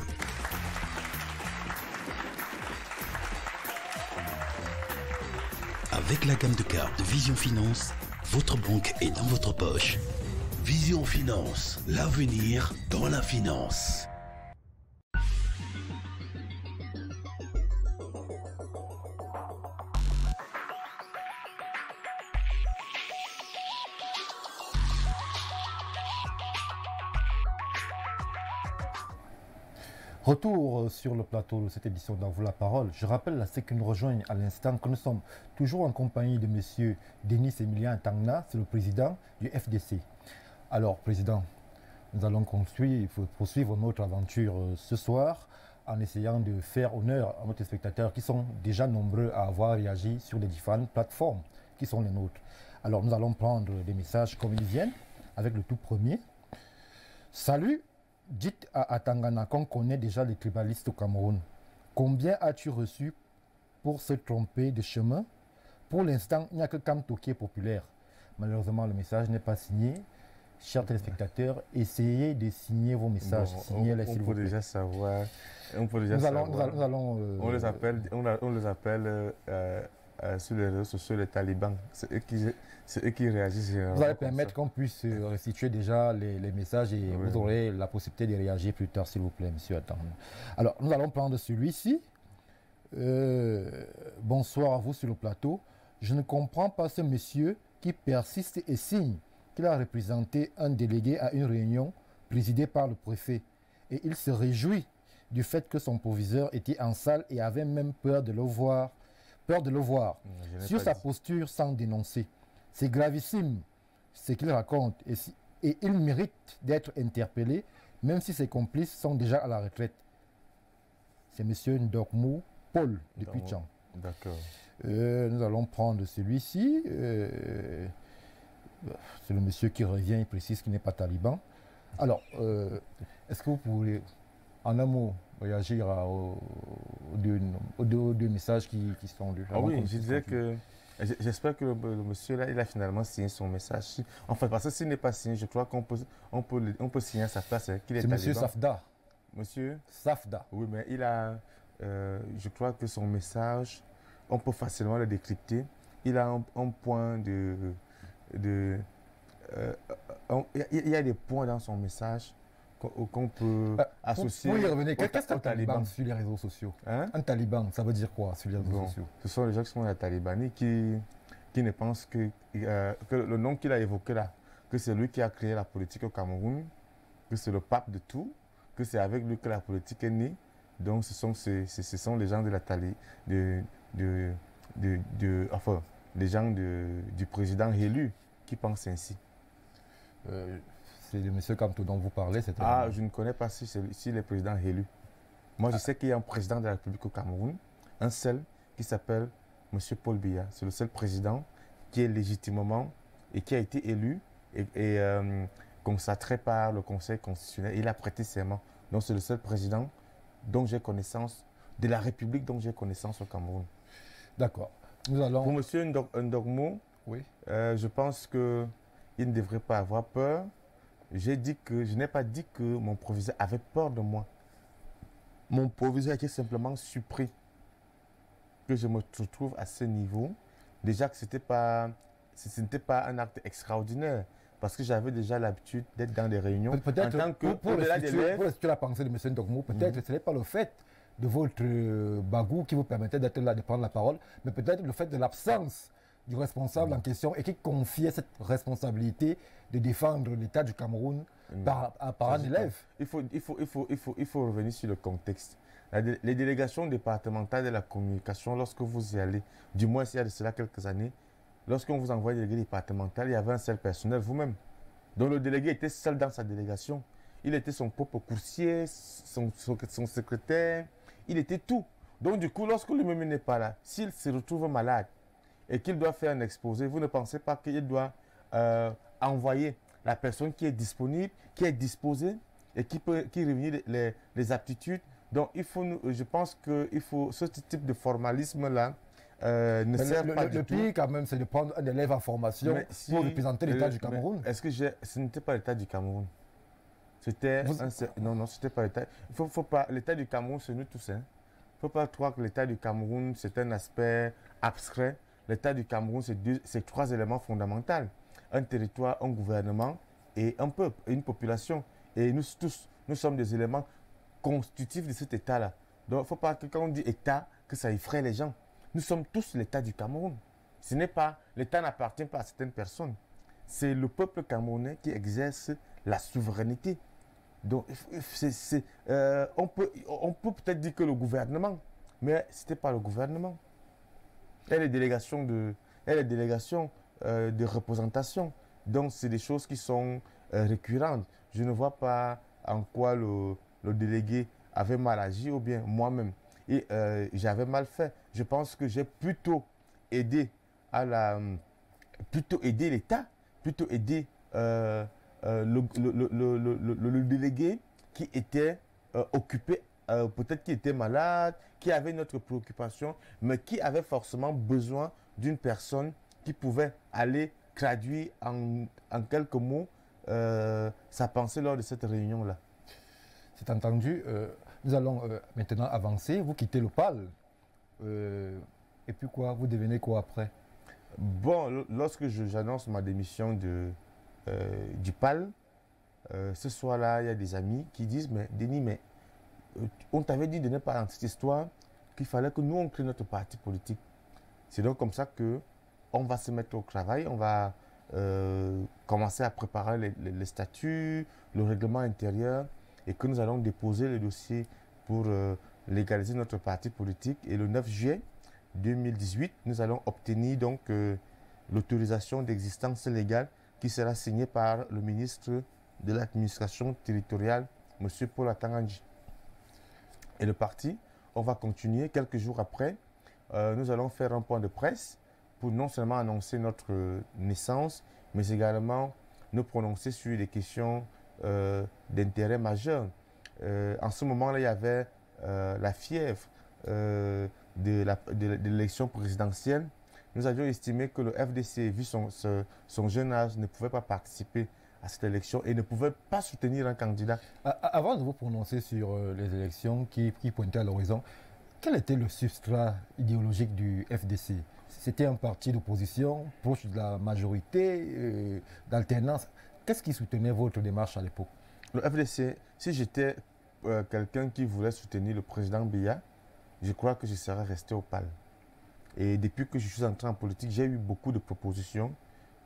Avec la gamme de cartes de Vision Finance, votre banque est dans votre poche. Vision Finance, l'avenir dans la finance. Retour sur le plateau de cette édition d'En vous la parole. Je rappelle à ceux qui nous rejoignent à l'instant que nous sommes toujours en compagnie de M. Denis Emilien Tangna, c'est le président du FDC. Alors, président, nous allons poursuivre notre aventure ce soir en essayant de faire honneur à nos spectateurs qui sont déjà nombreux à avoir réagi sur les différentes plateformes qui sont les nôtres. Alors, nous allons prendre des messages comme ils viennent avec le tout premier. Salut! Dites à Atangana qu'on connaît déjà les tribalistes au Cameroun. Combien as-tu reçu pour se tromper de chemin? Pour l'instant, il n'y a que Kamto qui est populaire. Malheureusement, le message n'est pas signé. Chers téléspectateurs, essayez de signer vos messages. Bon, on peut déjà savoir. On peut déjà savoir. On les appelle sur les réseaux sociaux les talibans. C'est eux qui réagissent. Vous allez permettre qu'on puisse restituer déjà les messages et oui, vous aurez la possibilité de réagir plus tard, s'il vous plaît, monsieur Attendre. Alors, nous allons prendre celui-ci. Bonsoir à vous sur le plateau. Je ne comprends pas ce monsieur qui persiste et signe qu'il a représenté un délégué à une réunion présidée par le préfet. Et il se réjouit du fait que son proviseur était en salle et avait même peur de le voir. Sur sa posture sans dénoncer. C'est gravissime ce qu'il raconte et il mérite d'être interpellé même si ses complices sont déjà à la retraite. C'est M. Ndokmou Paul depuis Tchang. D'accord. Nous allons prendre celui-ci. C'est le monsieur qui revient, il précise qu'il n'est pas taliban. Alors, est-ce que vous pourriez, en un mot, réagir aux deux messages qui sont lus? Ah oui, je disais que j'espère que le monsieur là, il a finalement signé son message. Enfin, parce que s'il n'est pas signé, je crois qu'on peut signer à sa place. C'est monsieur Safda. Monsieur Safda. Oui, mais il a, je crois que son message, on peut facilement le décrypter. Il a un point il y a des points dans son message qu'on peut associer. Pour y revenir, qu'est-ce qu'un taliban sur les réseaux sociaux? Un taliban, ça veut dire quoi sur les réseaux sociaux? Ce sont les gens qui sont des talibani qui ne pensent que le nom qu'il a évoqué là, que c'est lui qui a créé la politique au Cameroun, que c'est le pape de tout, que c'est avec lui que la politique est née. Donc ce sont les gens de la les gens du président élu qui pensent ainsi. C'est le monsieur Kamto dont vous parlez, c'est je ne connais pas si le président élu. Moi, je sais qu'il y a un président de la République au Cameroun, un seul, qui s'appelle M. Paul Biya. C'est le seul président qui est légitimement et qui a été élu et consacré par le Conseil constitutionnel. Il a prêté serment. Donc, c'est le seul président dont j'ai connaissance, de la République dont j'ai connaissance au Cameroun. D'accord. Nous allons... Pour M. Ndokmou, oui. Je pense qu'il ne devrait pas avoir peur. Je n'ai pas dit que mon proviseur avait peur de moi. Mon proviseur était simplement surpris que je me retrouve à ce niveau. Déjà que ce n'était pas un acte extraordinaire, parce que j'avais déjà l'habitude d'être dans des réunions. Peut-être en tant que pour la pensée de M. Ndokmou, peut-être que ce n'est pas le fait de votre bagou qui vous permettait d'être là, de prendre la parole, mais peut-être le fait de l'absence du responsable en question et qui confiait cette responsabilité de défendre l'État du Cameroun par un élève. Il faut revenir sur le contexte. Les délégations départementales de la communication, lorsque vous y allez, du moins il y a de cela quelques années, lorsqu'on vous envoie des délégués départementaux, il y avait un seul personnel, vous-même. Donc le délégué était seul dans sa délégation. Il était son propre coursier, son secrétaire, il était tout. Donc du coup, lorsque lui-même n'est pas là, s'il se retrouve malade et qu'il doit faire un exposé, vous ne pensez pas qu'il doit envoyer la personne qui est disponible, qui est disposée et qui réunit les aptitudes. Donc il faut, je pense que ce type de formalisme-là ne sert pas du tout. Le pire quand même, c'est de prendre un élève en formation pour représenter l'État du Cameroun. Est-ce que ce n'était pas l'État du Cameroun? C'était non, c'était pas l'État. Faut pas. L'État du Cameroun, c'est nous tous. Hein. Faut pas croire que l'État du Cameroun, c'est un aspect abstrait. L'État du Cameroun, c'est 3 éléments fondamentaux. Un territoire, un gouvernement et un peuple, et une population. Et nous tous, nous sommes des éléments constitutifs de cet État-là. Donc, il ne faut pas que quand on dit État, que ça effraie les gens. Nous sommes tous l'État du Cameroun. Ce n'est pas, l'État n'appartient pas à certaines personnes. C'est le peuple camerounais qui exerce la souveraineté. Donc, on peut peut-être dire que le gouvernement, mais ce n'était pas le gouvernement. Et les délégations de représentation. Donc, c'est des choses qui sont récurrentes. Je ne vois pas en quoi le délégué avait mal agi ou bien moi-même. Et j'avais mal fait. Je pense que j'ai plutôt aidé l'État, plutôt aidé le délégué qui était occupé, peut-être qui était malade, qui avait une autre préoccupation, mais qui avait forcément besoin d'une personne qui pouvait aller traduire en quelques mots sa pensée lors de cette réunion-là. C'est entendu. Nous allons maintenant avancer. Vous quittez le PAL. Et puis quoi? Vous devenez quoi après? Bon, lorsque j'annonce ma démission du PAL, ce soir-là, il y a des amis qui disent, mais Denis, mais on t'avait dit de ne pas dans cette histoire qu'il fallait que nous, on crée notre parti politique. C'est donc comme ça qu'on va se mettre au travail, on va commencer à préparer les statuts, le règlement intérieur, et que nous allons déposer le dossier pour légaliser notre parti politique. Et le 9 juillet 2018, nous allons obtenir donc l'autorisation d'existence légale qui sera signée par le ministre de l'administration territoriale, M. Paul Atangandji. Et le parti, on va continuer. Quelques jours après, nous allons faire un point de presse pour non seulement annoncer notre naissance, mais également nous prononcer sur des questions d'intérêt majeur. En ce moment-là, il y avait la fièvre de l'élection présidentielle. Nous avions estimé que le FDC, vu son jeune âge, ne pouvait pas participer à cette élection et ne pouvait pas soutenir un candidat. Avant de vous prononcer sur les élections qui pointaient à l'horizon, quel était le substrat idéologique du FDC? C'était un parti d'opposition, proche de la majorité, d'alternance. Qu'est-ce qui soutenait votre démarche à l'époque? Le FDC, si j'étais quelqu'un qui voulait soutenir le président Biya, je crois que je serais resté au PAL. Et depuis que je suis entré en politique, j'ai eu beaucoup de propositions.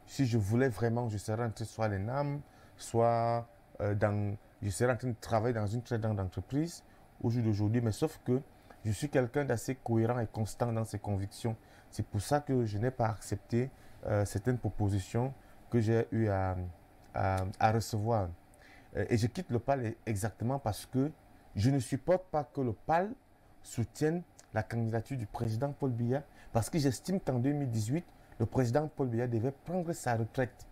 Si je voulais vraiment, je serais entré soit à l'ENAM, soit je serais en train de travailler dans une très grande entreprise au jour d'aujourd'hui. Mais sauf que je suis quelqu'un d'assez cohérent et constant dans ses convictions. C'est pour ça que je n'ai pas accepté certaines propositions que j'ai eu à recevoir. Et je quitte le PAL exactement parce que je ne supporte pas que le PAL soutienne la candidature du président Paul Biya, parce que j'estime qu'en 2018, le président Paul Biya devait prendre sa retraite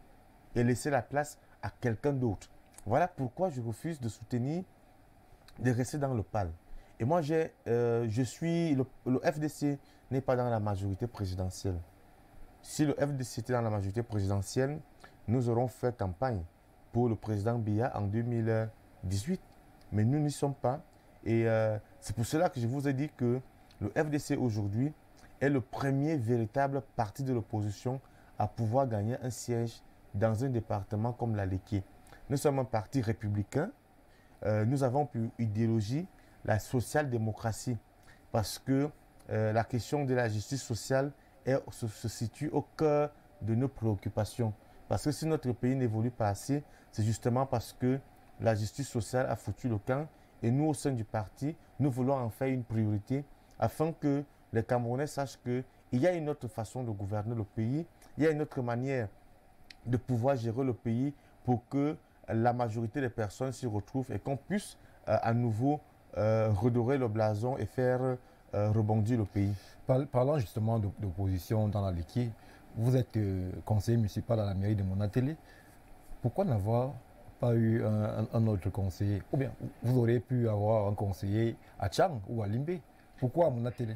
et laisser la place à quelqu'un d'autre. Voilà pourquoi je refuse de rester dans le PAL. Et moi, le FDC n'est pas dans la majorité présidentielle. Si le FDC était dans la majorité présidentielle, nous aurons fait campagne pour le président Biya en 2018. Mais nous n'y sommes pas. Et c'est pour cela que je vous ai dit que le FDC aujourd'hui est le premier véritable parti de l'opposition à pouvoir gagner un siège dans un département comme la Léké. Nous sommes un parti républicain. Nous avons pour idéologie la social-démocratie parce que la question de la justice sociale se situe au cœur de nos préoccupations. Parce que si notre pays n'évolue pas assez, c'est justement parce que la justice sociale a foutu le camp Et nous, au sein du parti, nous voulons en faire une priorité afin que les Camerounais sachent qu'il y a une autre façon de gouverner le pays, il y a une autre manière de pouvoir gérer le pays pour que la majorité des personnes s'y retrouvent et qu'on puisse à nouveau redorer le blason et faire rebondir le pays. Parlant justement d'opposition dans la Liquier, vous êtes conseiller municipal à la mairie de Monatélé. Pourquoi n'avoir pas eu un autre conseiller? Ou bien vous auriez pu avoir un conseiller à Tchang ou à Limbé. Pourquoi à Monatélé?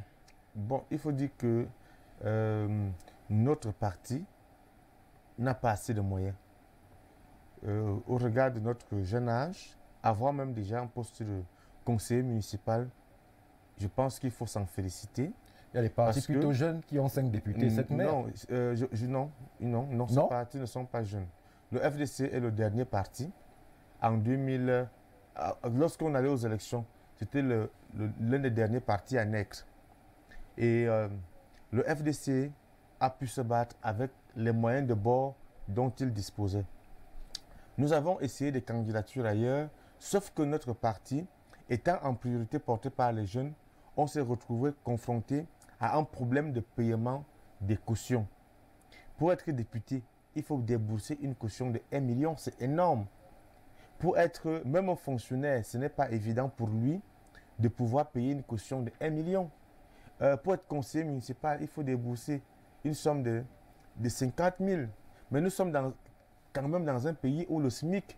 Bon, il faut dire que notre parti n'a pas assez de moyens. Au regard de notre jeune âge, avoir même déjà un poste de conseiller municipal, je pense qu'il faut s'en féliciter. Il y a des partis plutôt jeunes qui ont 5 députés, 7 maires. Non, ces partis ne sont pas jeunes. Le FDC est le dernier parti. En 2000, lorsqu'on allait aux élections, c'était l'un des derniers partis à naître. Et le FDC a pu se battre avec les moyens de bord dont il disposait. Nous avons essayé des candidatures ailleurs, sauf que notre parti, étant en priorité porté par les jeunes, on s'est retrouvé confronté à un problème de paiement des cautions. Pour être député, il faut débourser une caution de 1 million, c'est énorme. Pour être même un fonctionnaire, ce n'est pas évident pour lui de pouvoir payer une caution de 1 million. Pour être conseiller municipal, il faut débourser une somme de 50 000. Mais nous sommes quand même dans un pays où le SMIC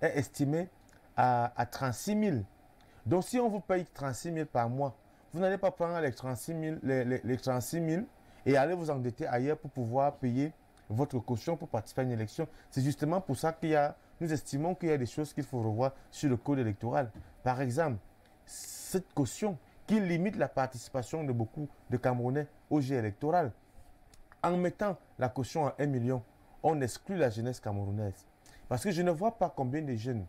est estimé à 36 000. Donc si on vous paye 36 000 par mois, vous n'allez pas prendre les 36 000 et aller vous endetter ailleurs pour pouvoir payer votre caution pour participer à une élection. C'est justement pour ça nous estimons qu'il y a des choses qu'il faut revoir sur le code électoral. Par exemple, cette caution qui limite la participation de beaucoup de Camerounais au jeu électoral. En mettant la caution à 1 million, on exclut la jeunesse camerounaise. Parce que je ne vois pas combien de jeunes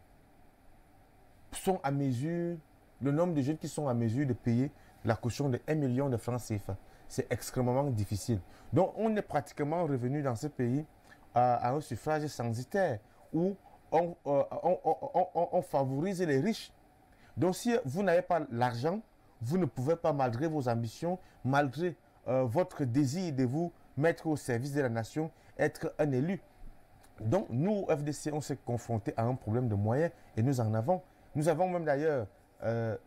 sont à mesure, le nombre de jeunes qui sont à mesure de payer la caution de 1 million de francs CFA. C'est extrêmement difficile. Donc, on est pratiquement revenu dans ce pays à un suffrage censitaire où on favorise les riches. Donc, si vous n'avez pas l'argent, vous ne pouvez pas, malgré vos ambitions, malgré votre désir de vous mettre au service de la nation, être un élu. Donc, nous, au FDC, on s'est confronté à un problème de moyens et nous en avons. Nous avons même d'ailleurs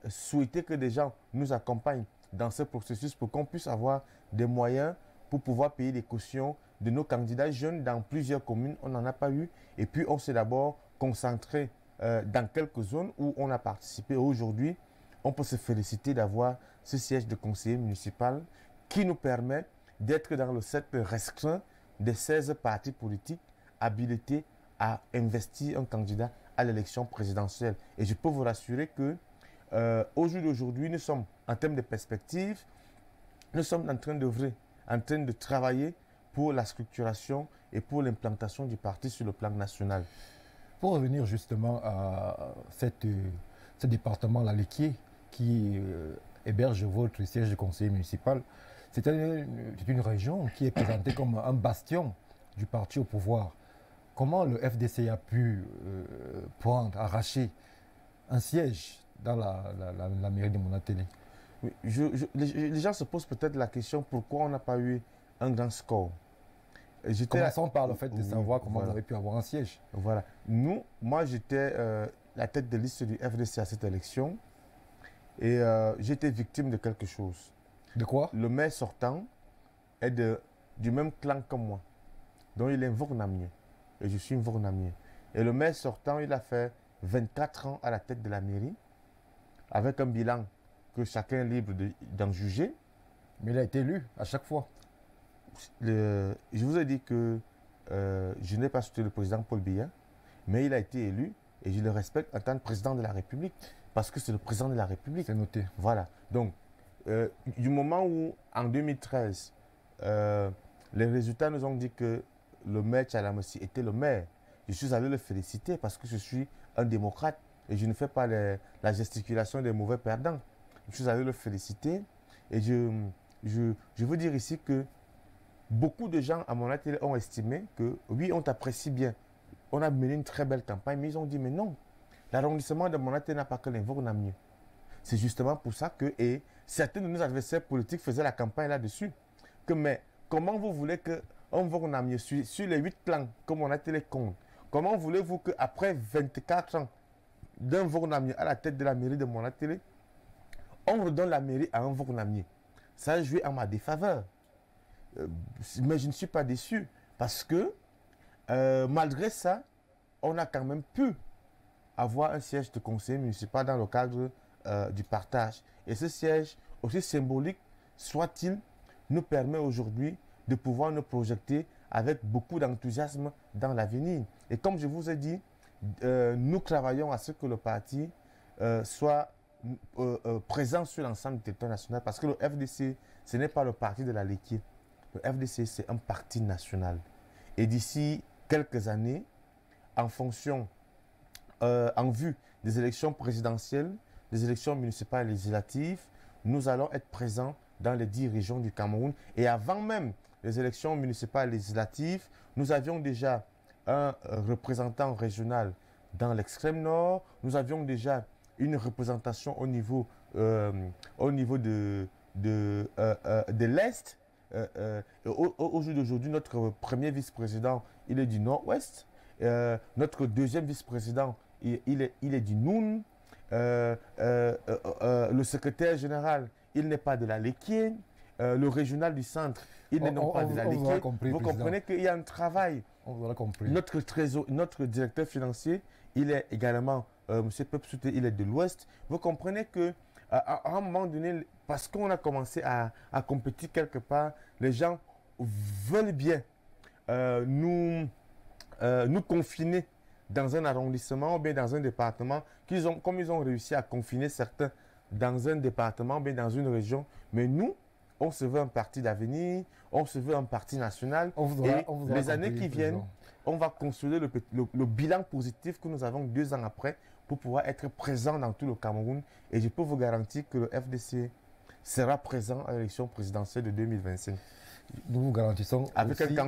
souhaité que des gens nous accompagnent dans ce processus pour qu'on puisse avoir des moyens pour pouvoir payer les cautions de nos candidats jeunes dans plusieurs communes. On n'en a pas eu. Et puis, on s'est d'abord concentré dans quelques zones où on a participé. Aujourd'hui, on peut se féliciter d'avoir ce siège de conseiller municipal qui nous permet d'être dans le cercle restreint des 16 partis politiques habilités à investir un candidat à l'élection présidentielle. Et je peux vous rassurer que au jour d'aujourd'hui, nous sommes, en termes de perspective, nous sommes en train d'œuvrer, en train de travailler pour la structuration et pour l'implantation du parti sur le plan national. Pour revenir justement à ce département, la Liquier, qui héberge votre siège de conseiller municipal, c'est une région qui est présentée comme un bastion du parti au pouvoir. Comment le FDC a pu arracher un siège dans la mairie de Monatélé? Les gens se posent peut-être la question pourquoi on n'a pas eu un grand score. Commençons par le fait de savoir comment vous avez pu avoir un siège. Voilà. Moi j'étais la tête de liste du FDC à cette élection et j'étais victime de quelque chose. De quoi? Le maire sortant est du même clan que moi. Donc il est un Vornamien. Et je suis un Vornamien. Et le maire sortant, il a fait 24 ans à la tête de la mairie, avec un bilan que chacun est libre d'en juger. Mais il a été élu à chaque fois. Je vous ai dit que je n'ai pas soutenu le président Paul Biya, mais il a été élu et je le respecte en tant que président de la République, parce que c'est le président de la République. C'est noté. Voilà. Donc, du moment où, en 2013, les résultats nous ont dit que le maire Tchalamossi était le maire, je suis allé le féliciter parce que je suis un démocrate et je ne fais pas la gesticulation des mauvais perdants. Je suis allé le féliciter et je veux dire ici que beaucoup de gens à mon atelier ont estimé que oui, on t'apprécie bien. On a mené une très belle campagne, mais ils ont dit mais non, l'arrondissement de Monaté n'a pas que l'invoque mieux. C'est justement pour ça que, et certains de nos adversaires politiques faisaient la campagne là-dessus, que mais comment vous voulez qu'on vote mieux sur les 8 clans, comme on a été les comptes, comment voulez-vous qu'après 24 ans d'un Vognamier à la tête de la mairie de Monaté, on redonne la mairie à un Vognamier? Ça a joué en ma défaveur. Mais je ne suis pas déçu parce que malgré ça, on a quand même pu avoir un siège de conseiller municipal dans le cadre du partage. Et ce siège, aussi symbolique soit-il, nous permet aujourd'hui de pouvoir nous projeter avec beaucoup d'enthousiasme dans l'avenir. Et comme je vous ai dit, nous travaillons à ce que le parti soit présent sur l'ensemble du territoire national, parce que le FDC, ce n'est pas le parti de la Léquier. Le FDC, c'est un parti national. Et d'ici quelques années, en fonction, en vue des élections présidentielles, des élections municipales et législatives, nous allons être présents dans les 10 régions du Cameroun. Et avant même les élections municipales et législatives, nous avions déjà un représentant régional dans l'extrême nord. Nous avions déjà une représentation au niveau de l'Est. Au jour d'aujourd'hui, notre premier vice-président, il est du nord-ouest. Notre deuxième vice-président, il est du Noun. Le secrétaire général, il n'est pas de la Léquier. Le régional du centre, il n'est non pas de la Léquier. Vous comprenez qu'il y a un travail. On vous l'a compris. Notre directeur financier, il est également, M. Pepsouté, il est de l'Ouest. Vous comprenez que à un moment donné, parce qu'on a commencé à compétir quelque part, les gens veulent bien nous confiner dans un arrondissement ou bien dans un département, comme ils ont réussi à confiner certains dans un département ou bien dans une région. Mais nous, on se veut un parti d'avenir, on se veut un parti national. Les années qui viennent, on va construire le bilan positif que nous avons 2 ans après pour pouvoir être présent dans tout le Cameroun. Et je peux vous garantir que le FDC sera présent à l'élection présidentielle de 2025. Nous vous garantissons avec aussi,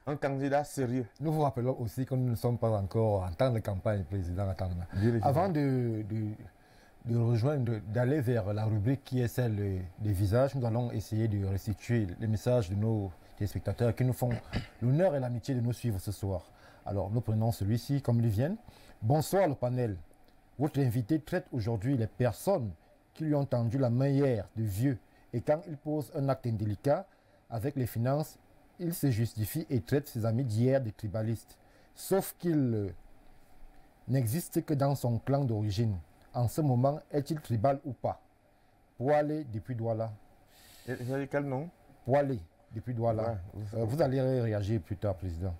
un candidat sérieux. Nous vous rappelons aussi que nous ne sommes pas encore en temps de campagne, président. Avant de rejoindre, d'aller vers la rubrique qui est celle des visages, nous allons essayer de restituer les messages de nos téléspectateurs qui nous font l'honneur et l'amitié de nous suivre ce soir. Alors, nous prenons celui-ci comme ils viennent. Bonsoir le panel. Votre invité traite aujourd'hui les personnes qui lui ont tendu la main hier de vieux, et quand il pose un acte indélicat avec les finances, il se justifie et traite ses amis d'hier de tribalistes. Sauf qu'il n'existe que dans son clan d'origine. En ce moment, est-il tribal ou pas? Poilé depuis Douala. Quel nom? Poilé depuis Douala. Ouais, vous allez réagir plus tard, président.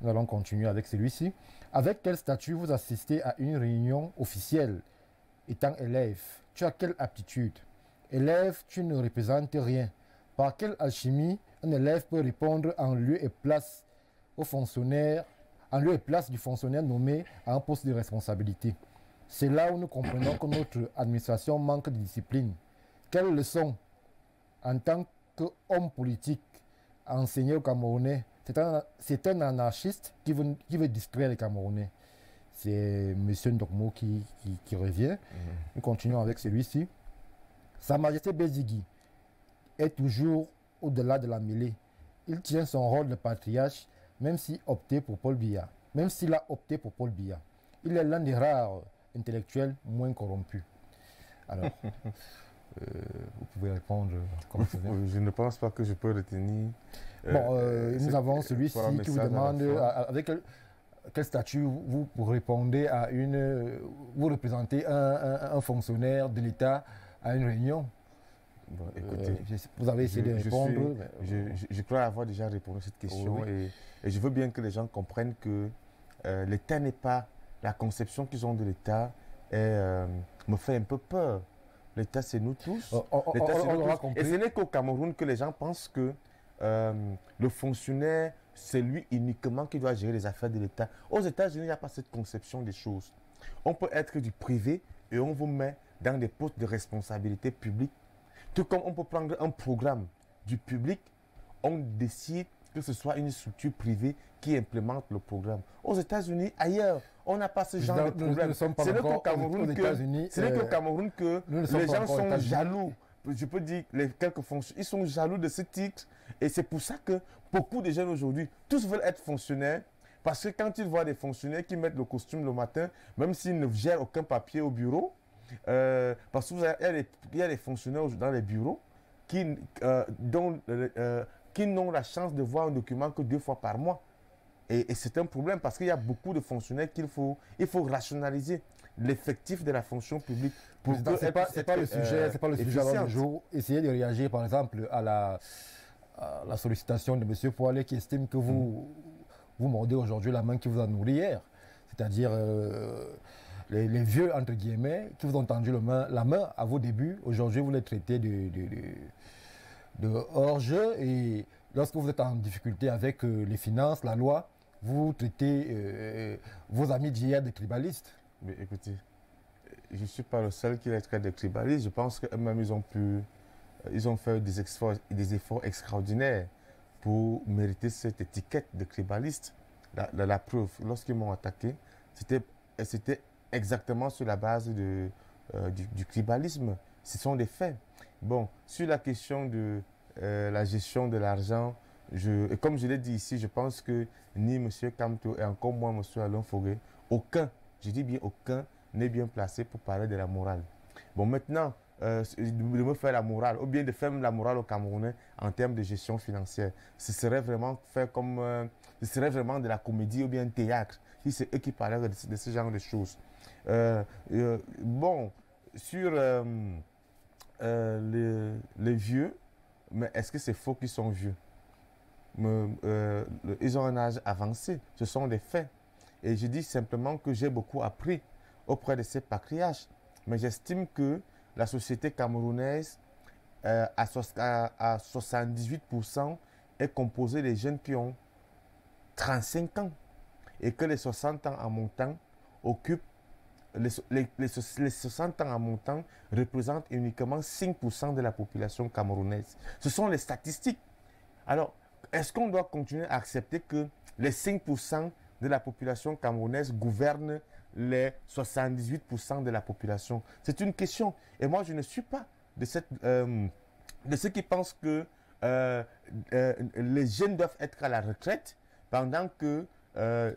Nous allons continuer avec celui-ci. Avec quel statut vous assistez à une réunion officielle étant élève? Tu as quelle aptitude? Élève, tu ne représentes rien. Par quelle alchimie un élève peut répondre en lieu et place au fonctionnaire, en lieu et place du fonctionnaire nommé à un poste de responsabilité? C'est là où nous comprenons que notre administration manque de discipline. Quelle leçon, en tant qu'homme politique, enseigner aux Camerounais? C'est un anarchiste qui veut distraire les Camerounais. C'est M. Ndokmo qui revient. Nous continuons avec celui-ci. Sa Majesté Bézigui est toujours au-delà de la mêlée. Il tient son rôle de patriarche, même s'il a opté pour Paul Biya. Il est l'un des rares intellectuels moins corrompus. Alors, vous pouvez répondre comme ça. Je ne pense pas que je peux retenir. Nous avons celui-ci qui vous demande avec quel statut vous répondez à vous représentez un fonctionnaire de l'État à une réunion. Bon, écoutez, vous avez essayé de répondre. Je crois avoir déjà répondu à cette question, oui. et je veux bien que les gens comprennent que l'État n'est pas, la conception qu'ils ont de l'État me fait un peu peur. L'État, c'est nous tous. Et ce n'est qu'au Cameroun que les gens pensent que le fonctionnaire, c'est lui uniquement qui doit gérer les affaires de l'État. Aux États-Unis, il n'y a pas cette conception des choses. On peut être du privé et on vous met dans des postes de responsabilité publique. Tout comme on peut prendre un programme du public, on décide que ce soit une structure privée qui implémente le programme. Aux États-Unis, ailleurs, on n'a pas ce genre de problème. C'est n'est qu'au Cameroun que les gens sont jaloux. Je peux dire, quelques fonctionnaires, ils sont jaloux de ce titre. Et c'est pour ça que beaucoup de jeunes aujourd'hui, tous veulent être fonctionnaires. Parce que quand ils voient des fonctionnaires qui mettent le costume le matin, même s'ils ne gèrent aucun papier au bureau, parce qu'il y a des fonctionnaires dans les bureaux qui n'ont la chance de voir un document que 2 fois par mois. Et c'est un problème parce qu'il y a beaucoup de fonctionnaires il faut rationaliser l'effectif de la fonction publique. C'est pas le sujet du jour. Essayez de réagir par exemple à la sollicitation de M. Poilet qui estime que vous mordez aujourd'hui la main qui vous a nourri hier. C'est-à-dire les vieux, entre guillemets, qui vous ont tendu la main à vos débuts. Aujourd'hui, vous les traitez de hors-jeu et lorsque vous êtes en difficulté avec les finances, la loi, vous traitez vos amis d'hier de tribalistes. Mais écoutez, je ne suis pas le seul qui les traite de tribalistes. Je pense qu'eux-mêmes, ils ont fait des efforts extraordinaires pour mériter cette étiquette de tribaliste. La preuve, lorsqu'ils m'ont attaqué, c'était exactement sur la base du tribalisme. Ce sont des faits. Bon, sur la question de la gestion de l'argent, comme je l'ai dit ici, je pense que ni M. Kamto et encore moins M. Alain Foguet, aucun, je dis bien aucun, n'est bien placé pour parler de la morale. Bon, maintenant, de me faire la morale, ou bien de faire la morale aux Camerounais en termes de gestion financière, ce serait vraiment ce serait vraiment de la comédie ou bien un théâtre, si c'est eux qui parlaient de ce genre de choses. Bon, sur les vieux, mais est-ce que c'est faux qu'ils sont vieux? Ils ont un âge avancé, ce sont des faits. Et je dis simplement que j'ai beaucoup appris auprès de ces patriarches. Mais j'estime que la société camerounaise, à 78%, est composée de jeunes qui ont 35 ans. Et que les 60 ans en montant occupent, les 60 ans en montant représentent uniquement 5% de la population camerounaise. Ce sont les statistiques. Alors, est-ce qu'on doit continuer à accepter que les 5% de la population camerounaise gouvernent les 78% de la population? C'est une question. Et moi, je ne suis pas de ceux qui pensent que les jeunes doivent être à la retraite pendant que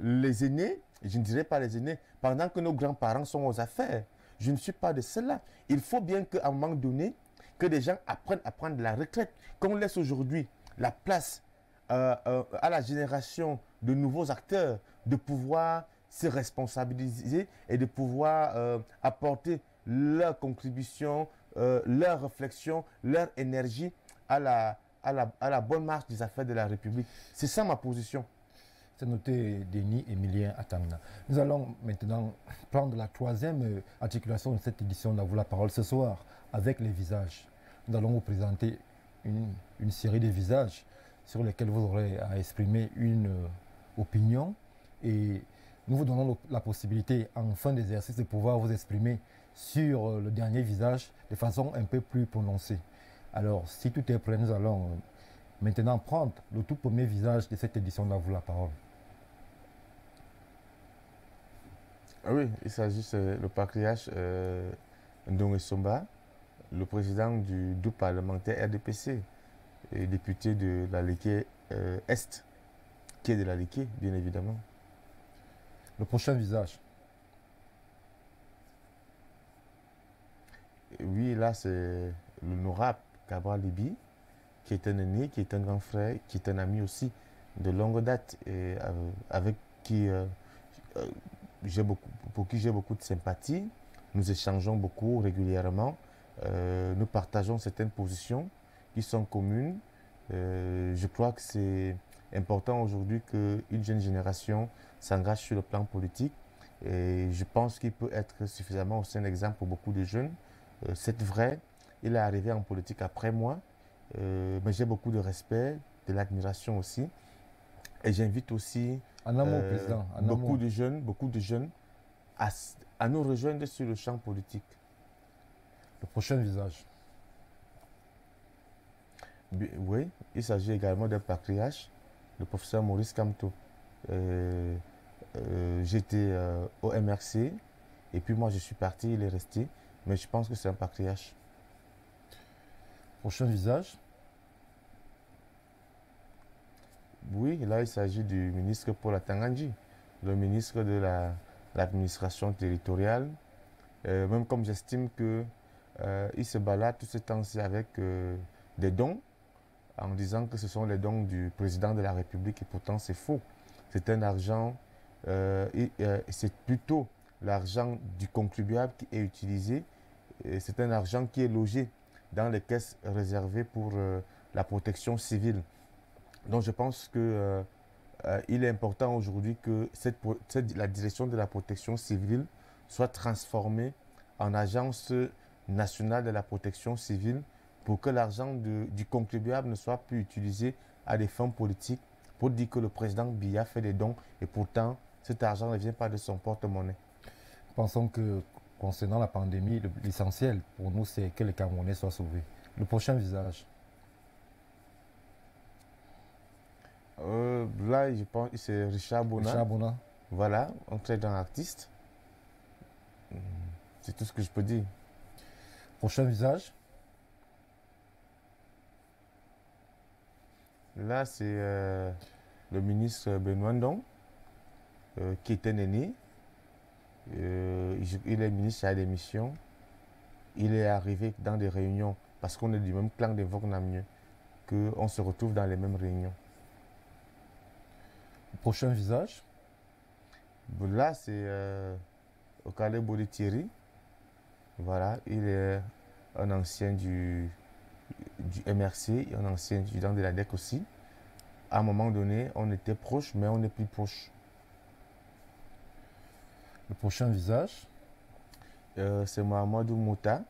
les aînés, je ne dirais pas les aînés, pendant que nos grands-parents sont aux affaires. Je ne suis pas de cela. Il faut bien qu'à un moment donné, que des gens apprennent à prendre la retraite. Qu'on laisse aujourd'hui la place à la génération de nouveaux acteurs de pouvoir se responsabiliser et de pouvoir apporter leur contribution, leur réflexion, leur énergie à la bonne marche des affaires de la République. C'est ça ma position. C'est noté, Denis Emilien Atangna. Nous allons maintenant prendre la 3e articulation de cette édition de la parole ce soir avec les visages. Nous allons vous présenter une série de visages sur lesquels vous aurez à exprimer une opinion et nous vous donnons la possibilité en fin d'exercice de pouvoir vous exprimer sur le dernier visage de façon un peu plus prononcée. Alors, si tout est prêt, nous allons maintenant prendre le tout premier visage de cette édition de la parole. Ah oui, il s'agit le patriarche Ndongue Somba, le président du groupe parlementaire RDPC et député de la Léké Est, qui est de la Léké, bien évidemment. Le prochain visage. Oui, là, c'est l'honorable Cabral Libi, qui est un aîné, qui est un grand frère, qui est un ami aussi de longue date et avec qui pour qui j'ai beaucoup de sympathie. Nous échangeons beaucoup régulièrement. Nous partageons certaines positions qui sont communes. Je crois que c'est important aujourd'hui qu'une jeune génération s'engage sur le plan politique. Et je pense qu'il peut être suffisamment aussi un exemple pour beaucoup de jeunes. C'est vrai, il est arrivé en politique après moi, mais j'ai beaucoup de respect, de l'admiration aussi. Et j'invite aussi beaucoup de jeunes à nous rejoindre sur le champ politique. Le prochain visage. Oui, il s'agit également d'un patriarche, le professeur Maurice Kamto. J'étais au MRC et puis moi je suis parti, il est resté. Mais je pense que c'est un patriarche. Prochain visage. Oui, là il s'agit du ministre Paul Atangandji, le ministre de l'administration territoriale. Même comme j'estime que il se balade tout ce temps-ci avec des dons, en disant que ce sont les dons du président de la République, et pourtant c'est faux. C'est un argent, c'est plutôt l'argent du contribuable qui est utilisé. C'est un argent qui est logé dans les caisses réservées pour la protection civile. Donc je pense que il est important aujourd'hui que la direction de la protection civile soit transformée en agence nationale de la protection civile pour que l'argent du contribuable ne soit plus utilisé à des fins politiques pour dire que le président Biya fait des dons et pourtant cet argent ne vient pas de son porte-monnaie. Pensons que concernant la pandémie, l'essentiel pour nous c'est que les Camerounais soient sauvés. Le prochain visage. Là, je pense que c'est Richard Bona. Richard Bona. Voilà, un très grand artiste. C'est tout ce que je peux dire. Prochain visage. Là, c'est le ministre Benoît Ndong, qui était né. Il est ministre à des missions. Il est arrivé dans des réunions, parce qu'on est du même clan de Vognamieux, qu'on se retrouve dans les mêmes réunions. Prochain visage. Là, c'est Okale Bode Thierry. Voilà, il est un ancien du MRC, un ancien étudiant de la DEC aussi. À un moment donné, on était proches, mais on est plus proches. Le prochain visage. C'est Mohamedou Mouta,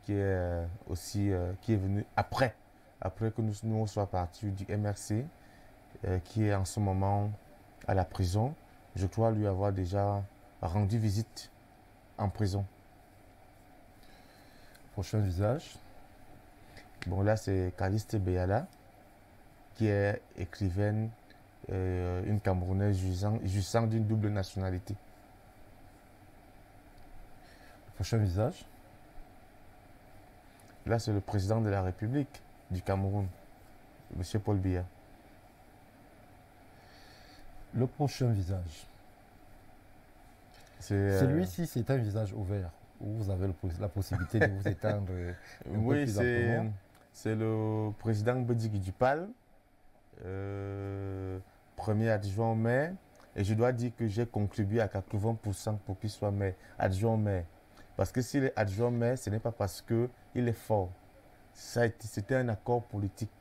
qui est aussi qui est venu après que nous soyons partis du MRC, qui est en ce moment à la prison. Je crois lui avoir déjà rendu visite en prison. Prochain visage. Bon, là, c'est Caliste Beyala, qui est écrivaine, une Camerounaise jouissant d'une double nationalité. Prochain visage. Là, c'est le président de la République du Cameroun, M. Paul Biya. Le prochain visage. Celui-ci, c'est un visage ouvert, où vous avez la possibilité de vous étendre oui, c'est le président Bédigui Dupal, premier adjoint au maire. Et je dois dire que j'ai contribué à 80% pour qu'il soit maire, adjoint au maire. Parce que s'il est adjoint au maire, ce n'est pas parce qu'il est fort. C'était un accord politique.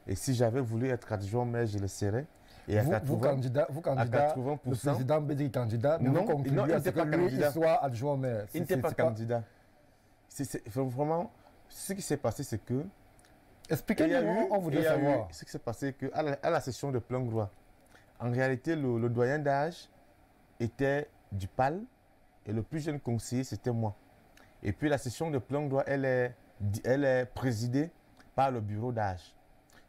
Et si j'avais voulu être adjoint au maire, je le serais. Et vous candidat, à 80%, le président Bédigui candidat, mais non, vous contribuez à ce que lui, il soit adjoint au maire. Il n'était pas candidat. Vraiment, ce qui s'est passé, c'est que... Expliquez-nous, on voudrait savoir. Ce qui s'est passé, c'est qu'à la session de plein droit, en réalité, le doyen d'âge était du PAL et le plus jeune conseiller, c'était moi. Et puis la session de plein droit, elle est présidée par le bureau d'âge.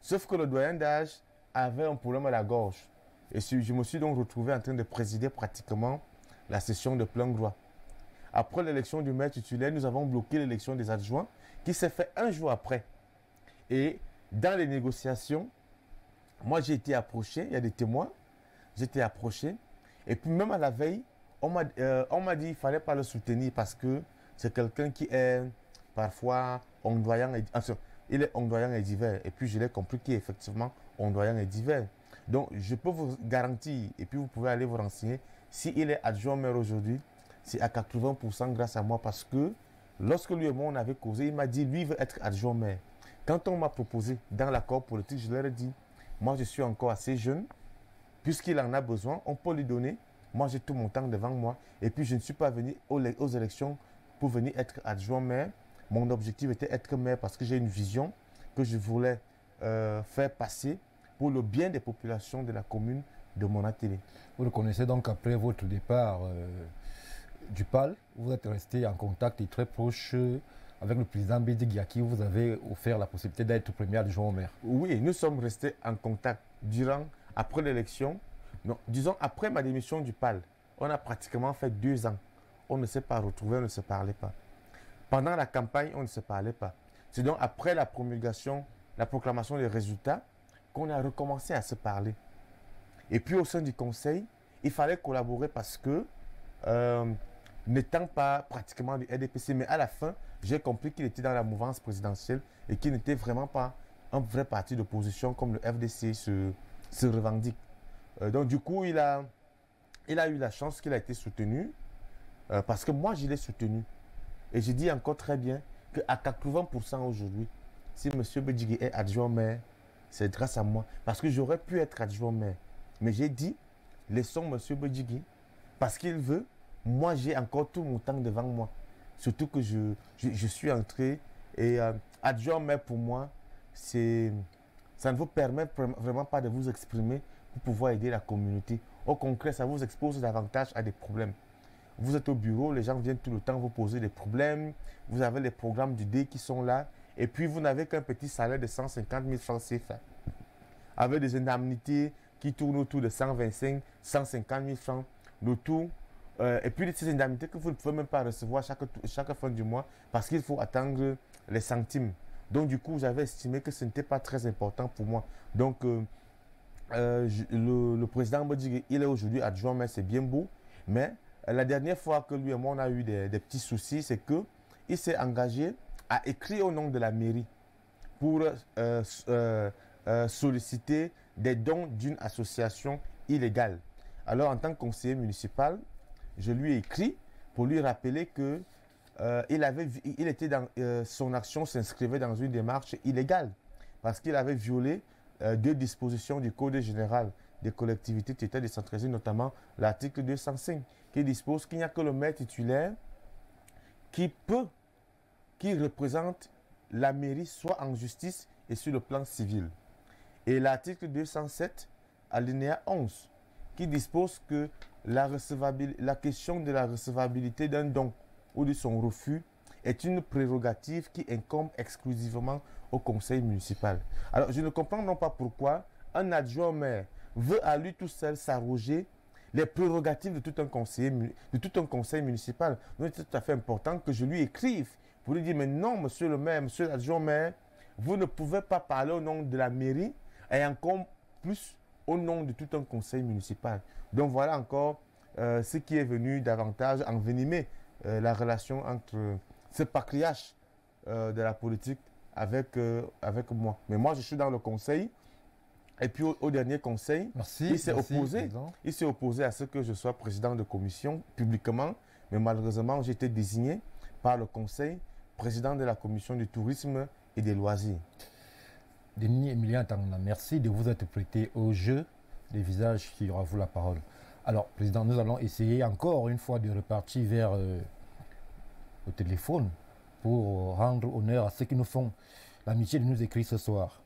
Sauf que le doyen d'âge avait un problème à la gorge. Et je me suis donc retrouvé en train de présider pratiquement la session de plein droit. Après l'élection du maire titulaire, nous avons bloqué l'élection des adjoints qui s'est fait un jour après. Et dans les négociations, moi j'ai été approché, il y a des témoins, j'ai été approché. Et puis même à la veille, on m'a dit qu'il ne fallait pas le soutenir parce que c'est quelqu'un qui est parfois ondoyant et il est ondoyant et divers. Et puis je l'ai compris qu'il est effectivement ondoyant et divers. Donc je peux vous garantir, et puis vous pouvez aller vous renseigner, s'il est adjoint maire aujourd'hui, c'est à 80% grâce à moi parce que lorsque lui et moi on avait causé, il m'a dit lui il veut être adjoint maire. Quand on m'a proposé dans l'accord politique, je leur ai dit, moi je suis encore assez jeune, puisqu'il en a besoin, on peut lui donner. Moi j'ai tout mon temps devant moi et puis je ne suis pas venu aux élections pour venir être adjoint maire. Mon objectif était être maire parce que j'ai une vision que je voulais faire passer pour le bien des populations de la commune de Monatélé. Vous le connaissez donc après votre départ du PAL, vous êtes resté en contact et très proche avec le président Bédigui à qui vous avez offert la possibilité d'être premier adjoint au maire. Oui, nous sommes restés en contact après l'élection, disons après ma démission du PAL, on a pratiquement fait 2 ans. On ne s'est pas retrouvés, on ne se parlait pas. Pendant la campagne, on ne se parlait pas. C'est donc après la promulgation, la proclamation des résultats, qu'on a recommencé à se parler. Et puis au sein du conseil, il fallait collaborer parce que, n'étant pas pratiquement du RDPC, mais à la fin, j'ai compris qu'il était dans la mouvance présidentielle et qu'il n'était vraiment pas un vrai parti d'opposition comme le FDC se revendique. Donc du coup, il a eu la chance qu'il a été soutenu parce que moi, je l'ai soutenu. Et je dis encore très bien qu'à 80% aujourd'hui, si M. Bedjigui est adjoint maire, c'est grâce à moi. Parce que j'aurais pu être adjoint maire. Mais j'ai dit, laissons M. Bedjigui parce qu'il veut. Moi, j'ai encore tout mon temps devant moi. Surtout que je suis entré et adjoint maire pour moi, ça ne vous permet vraiment pas de vous exprimer pour pouvoir aider la communauté. Au contraire, ça vous expose davantage à des problèmes. Vous êtes au bureau, les gens viennent tout le temps vous poser des problèmes. Vous avez les programmes du D qui sont là. Et puis, vous n'avez qu'un petit salaire de 150 000 francs CFA. Avec des indemnités qui tournent autour de 125 150 000 francs. Le tout. Et puis, ces indemnités que vous ne pouvez même pas recevoir chaque fin du mois parce qu'il faut attendre les centimes. Donc, du coup, j'avais estimé que ce n'était pas très important pour moi. Donc, le président Bedjigui, il est aujourd'hui adjoint, mais c'est bien beau. Mais la dernière fois que lui et moi, on a eu des petits soucis, c'est qu'il s'est engagé à écrire au nom de la mairie pour solliciter des dons d'une association illégale. Alors, en tant que conseiller municipal, je lui ai écrit pour lui rappeler que son action s'inscrivait dans une démarche illégale parce qu'il avait violé 2 dispositions du Code général des collectivités territoriales décentralisées, notamment l'article 205, qui dispose qu'il n'y a que le maire titulaire qui représente la mairie soit en justice et sur le plan civil. Et l'article 207, alinéa 11, qui dispose que la question de la recevabilité d'un don ou de son refus est une prérogative qui incombe exclusivement au conseil municipal. Alors, je ne comprends non pas pourquoi un adjoint au maire veut à lui tout seul s'arroger les prérogatives de tout un conseil municipal. Donc, c'est tout à fait important que je lui écrive pour lui dire, mais non, monsieur le maire, monsieur l'adjoint au maire, vous ne pouvez pas parler au nom de la mairie et encore plus au nom de tout un conseil municipal. Donc, voilà encore ce qui est venu davantage envenimer la relation entre ce patriarche de la politique avec moi. Mais moi, je suis dans le conseil. Et puis, au dernier conseil, il s'est opposé à ce que je sois président de commission publiquement. Mais malheureusement, j'ai été désigné par le conseil président de la commission du tourisme et des loisirs. Denis Emilien Atangana, merci de vous être prêté au jeu des visages qui aura vous la parole. Alors, Président, nous allons essayer encore une fois de repartir vers le téléphone pour rendre honneur à ceux qui nous font l'amitié de nous écrire ce soir.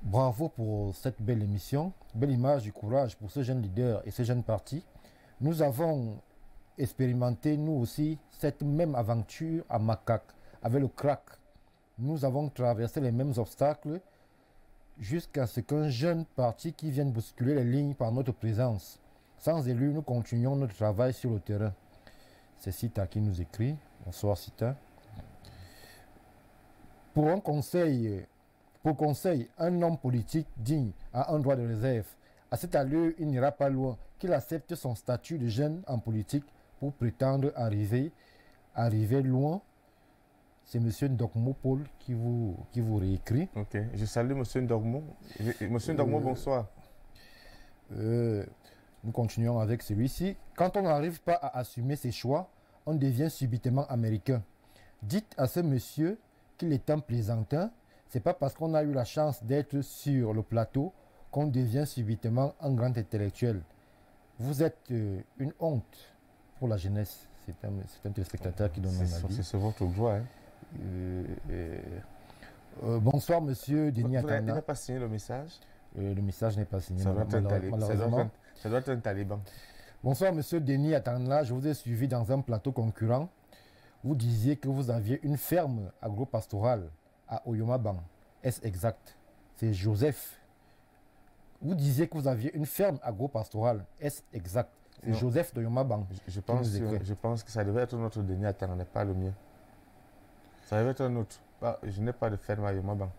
Bravo pour cette belle émission, belle image du courage pour ce jeune leader et ce jeune parti. Nous avons expérimenté, nous aussi, cette même aventure à Makak, avec le crack. Nous avons traversé les mêmes obstacles jusqu'à ce qu'un jeune parti qui vienne bousculer les lignes par notre présence. Sans élus, nous continuons notre travail sur le terrain. C'est Sita qui nous écrit. Bonsoir Sita. Pour conseil, un homme politique digne a un droit de réserve. À cette allure, il n'ira pas loin, qu'il accepte son statut de jeune en politique pour prétendre arriver loin. C'est M. Ndokmo Paul qui vous réécrit. Ok, je salue M. Ndokmo. M. Ndokmo, bonsoir. Nous continuons avec celui-ci. Quand on n'arrive pas à assumer ses choix, on devient subitement américain. Dites à ce monsieur qu'il est un plaisantin. C'est pas parce qu'on a eu la chance d'être sur le plateau qu'on devient subitement un grand intellectuel. Vous êtes une honte pour la jeunesse. C'est un téléspectateur qui donne un avis. C'est votre droit. Hein? Bonsoir, monsieur Denis Atangana. Vous n'avez pas signé le message? Le message n'est pas signé. Ça doit être un taliban. Bonsoir, monsieur Denis Atangana. Je vous ai suivi dans un plateau concurrent. Vous disiez que vous aviez une ferme agro-pastorale à Oyomabang. Est-ce exact? C'est Joseph Vous disiez que vous aviez une ferme agro-pastorale. Est-ce exact? C'est Joseph de Yomabang. Je pense que ça devait être notre Denis Atang, n'est pas le mien. Ça devait être un autre. Je n'ai pas de ferme à Yomabang.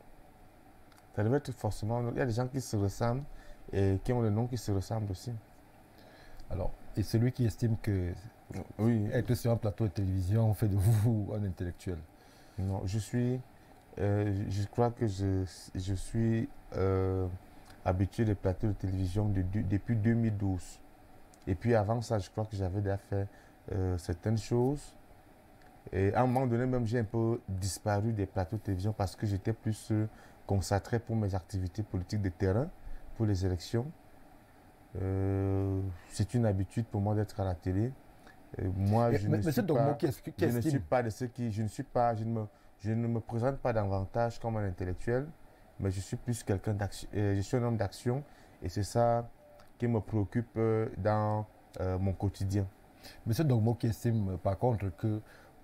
Ça devait être forcément un autre. Il y a des gens qui se ressemblent et qui ont le nom qui se ressemblent aussi. Alors, et celui qui estime que être sur un plateau de télévision fait de vous un intellectuel? Non, je crois que je suis habitué des plateaux de télévision depuis 2012. Et puis avant ça, je crois que j'avais déjà fait certaines choses. Et à un moment donné, même j'ai un peu disparu des plateaux de télévision parce que j'étais plus consacré pour mes activités politiques de terrain, pour les élections. C'est une habitude pour moi d'être à la télé. Moi, je ne me présente pas davantage comme un intellectuel, mais je suis plus quelqu'un d'action. Je suis un homme d'action et c'est ça qui me préoccupe dans mon quotidien. Monsieur Dogmo qui estime par contre que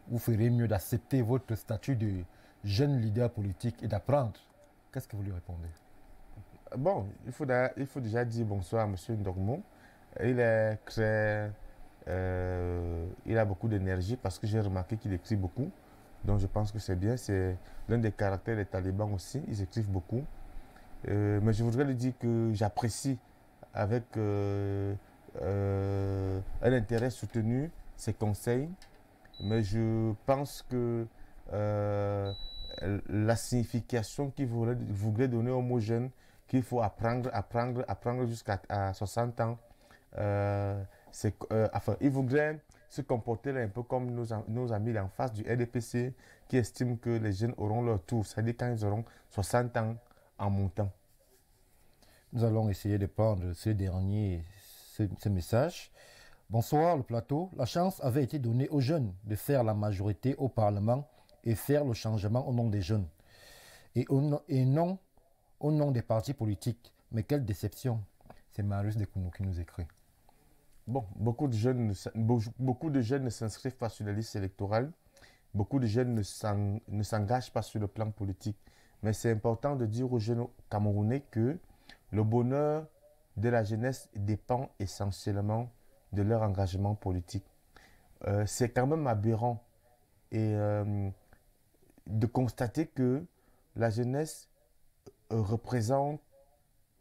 vous ferez mieux d'accepter votre statut de jeune leader politique et d'apprendre. Qu'est-ce que vous lui répondez? Bon, il faut déjà dire bonsoir à monsieur Ndogmo. Il est très... il a beaucoup d'énergie parce que j'ai remarqué qu'il écrit beaucoup. Donc je pense que c'est bien. C'est l'un des caractères des talibans aussi. Ils écrivent beaucoup. Mais je voudrais lui dire que j'apprécie avec un intérêt soutenu ses conseils. Mais je pense que la signification qu'il voudrait donner aux mots jeunes, qu'il faut apprendre jusqu'à 60 ans, il voudrait se comporter un peu comme nos amis en face du RDPC qui estiment que les jeunes auront leur tour, c'est-à-dire quand ils auront 60 ans en montant. Nous allons essayer de prendre ce message. Bonsoir le plateau. La chance avait été donnée aux jeunes de faire la majorité au Parlement et faire le changement au nom des jeunes. Et non au nom des partis politiques. Mais quelle déception. C'est Marius Dekounou qui nous écrit. Bon, beaucoup de jeunes ne s'inscrivent pas sur les listes électorales. Beaucoup de jeunes ne s'engagent pas sur le plan politique. Mais c'est important de dire aux jeunes Camerounais que le bonheur de la jeunesse dépend essentiellement de leur engagement politique. C'est quand même aberrant de constater que la jeunesse représente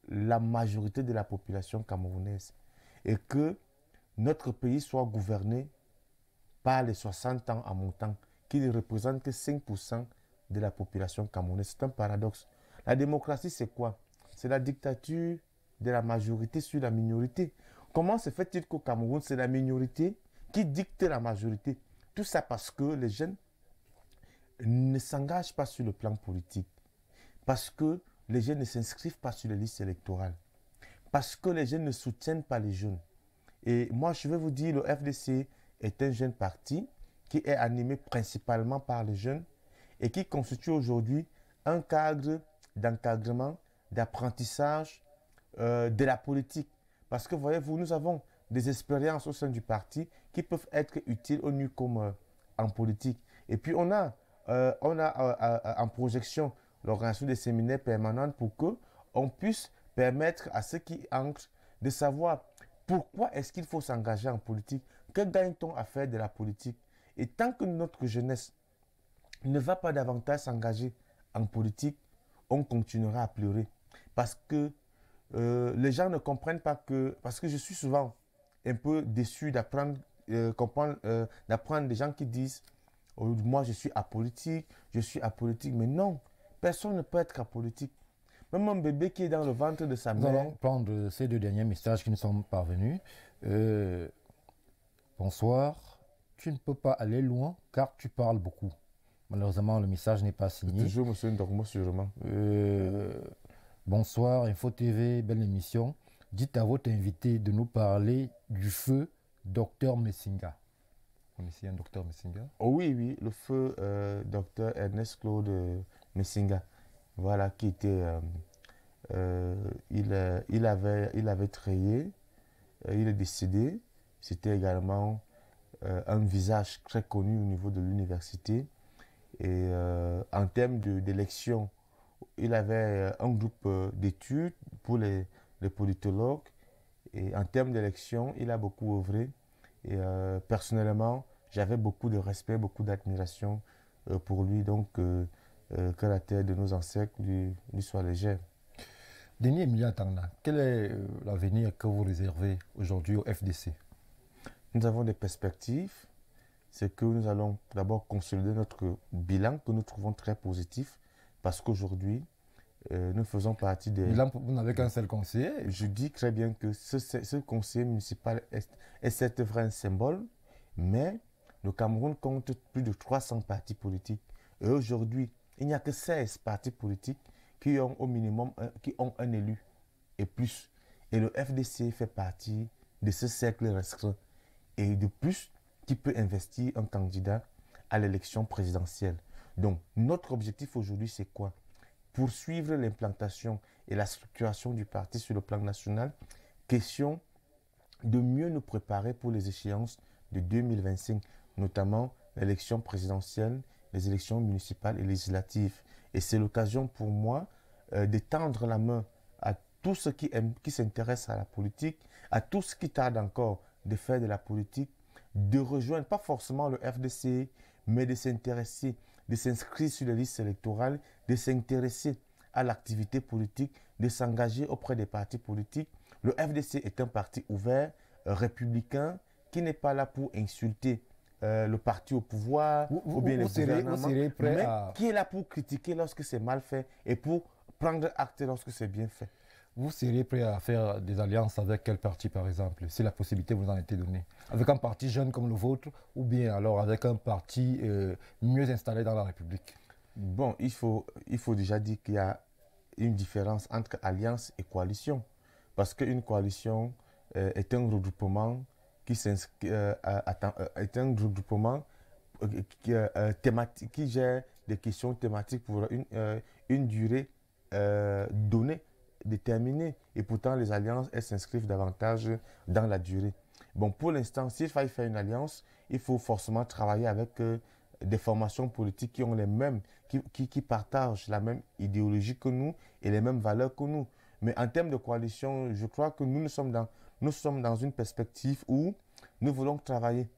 la majorité de la population camerounaise et que notre pays soit gouverné par les 60 ans en montant, qui ne représentent que 5% de la population camerounaise. C'est un paradoxe. La démocratie, c'est quoi? C'est la dictature de la majorité sur la minorité. Comment se fait-il qu'au Cameroun, c'est la minorité qui dicte la majorité? Tout ça parce que les jeunes ne s'engagent pas sur le plan politique. Parce que les jeunes ne s'inscrivent pas sur les listes électorales. Parce que les jeunes ne soutiennent pas les jeunes. Et moi, je vais vous dire, le FDC est un jeune parti qui est animé principalement par les jeunes et qui constitue aujourd'hui un cadre d'encadrement, d'apprentissage de la politique. Parce que, voyez-vous, nous avons des expériences au sein du parti qui peuvent être utiles aux newcomers en politique. Et puis, on a en projection l'organisation des séminaires permanents pour qu'on puisse permettre à ceux qui entrent de savoir pourquoi est-ce qu'il faut s'engager en politique, que gagne-t-on à faire de la politique. Et tant que notre jeunesse ne va pas davantage s'engager en politique, on continuera à pleurer. Parce que les gens ne comprennent pas que... Parce que je suis souvent un peu déçu d'apprendre des gens qui disent « Moi, je suis apolitique, mais non, personne ne peut être apolitique. Même un bébé qui est dans le ventre de sa mère... Nous allons prendre ces deux derniers messages qui nous sont parvenus. Bonsoir, tu ne peux pas aller loin car tu parles beaucoup. Malheureusement, le message n'est pas signé. Toujours monsieur Ndogmo, sûrement. Bonsoir, Info TV, belle émission. Dites à votre invité de nous parler du feu Dr Messinga. Vous connaissez un Dr Messinga? Oh oui, le feu Dr Ernest Claude Messinga. Voilà, qui était... il avait trayé, il est décédé. C'était également un visage très connu au niveau de l'université. Et en termes d'élection, il avait un groupe d'études pour les le politologue. Et en termes d'élection, il a beaucoup œuvré. Et personnellement, j'avais beaucoup de respect, beaucoup d'admiration pour lui. Donc, que la terre de nos ancêtres lui soit légère. Denis Emilia Atangna, quel est l'avenir que vous réservez aujourd'hui au FDC? Nous avons des perspectives. C'est que nous allons d'abord consolider notre bilan que nous trouvons très positif parce qu'aujourd'hui, nous faisons partie des... Bilan, vous n'avez qu'un seul conseiller. Je dis très bien que ce conseiller municipal est certes vrai un symbole, mais le Cameroun compte plus de 300 partis politiques. Et aujourd'hui, il n'y a que 16 partis politiques qui ont au minimum qui ont un élu et plus. Et le FDC fait partie de ce cercle restreint. Et de plus, qui peut investir un candidat à l'élection présidentielle. Donc, notre objectif aujourd'hui, c'est quoi? Poursuivre l'implantation et la structuration du parti sur le plan national. Question de mieux nous préparer pour les échéances de 2025, notamment l'élection présidentielle, les élections municipales et législatives. Et c'est l'occasion pour moi de tendre la main à tous ceux qui s'intéressent à la politique, à tous ceux qui tardent encore de faire de la politique, de rejoindre, pas forcément le FDC, mais de s'intéresser, de s'inscrire sur les listes électorales, de s'intéresser à l'activité politique, de s'engager auprès des partis politiques. Le FDC est un parti ouvert, républicain, qui n'est pas là pour insulter le parti au pouvoir ou bien le gouvernement, mais qui est là pour critiquer lorsque c'est mal fait et pour prendre acte lorsque c'est bien fait. Vous seriez prêt à faire des alliances avec quel parti, par exemple, si la possibilité vous en était donnée? Avec un parti jeune comme le vôtre ou bien alors avec un parti mieux installé dans la République? Bon, il faut déjà dire qu'il y a une différence entre alliance et coalition. Parce qu'une coalition est un regroupement qui qui gère des questions thématiques pour une durée donnée, déterminée. Et pourtant, les alliances, elles s'inscrivent davantage dans la durée. Bon, pour l'instant, s'il fallait faire une alliance, il faut forcément travailler avec des formations politiques qui ont les mêmes, qui partagent la même idéologie que nous et les mêmes valeurs que nous. Mais en termes de coalition, je crois que nous sommes dans une perspective où nous voulons travailler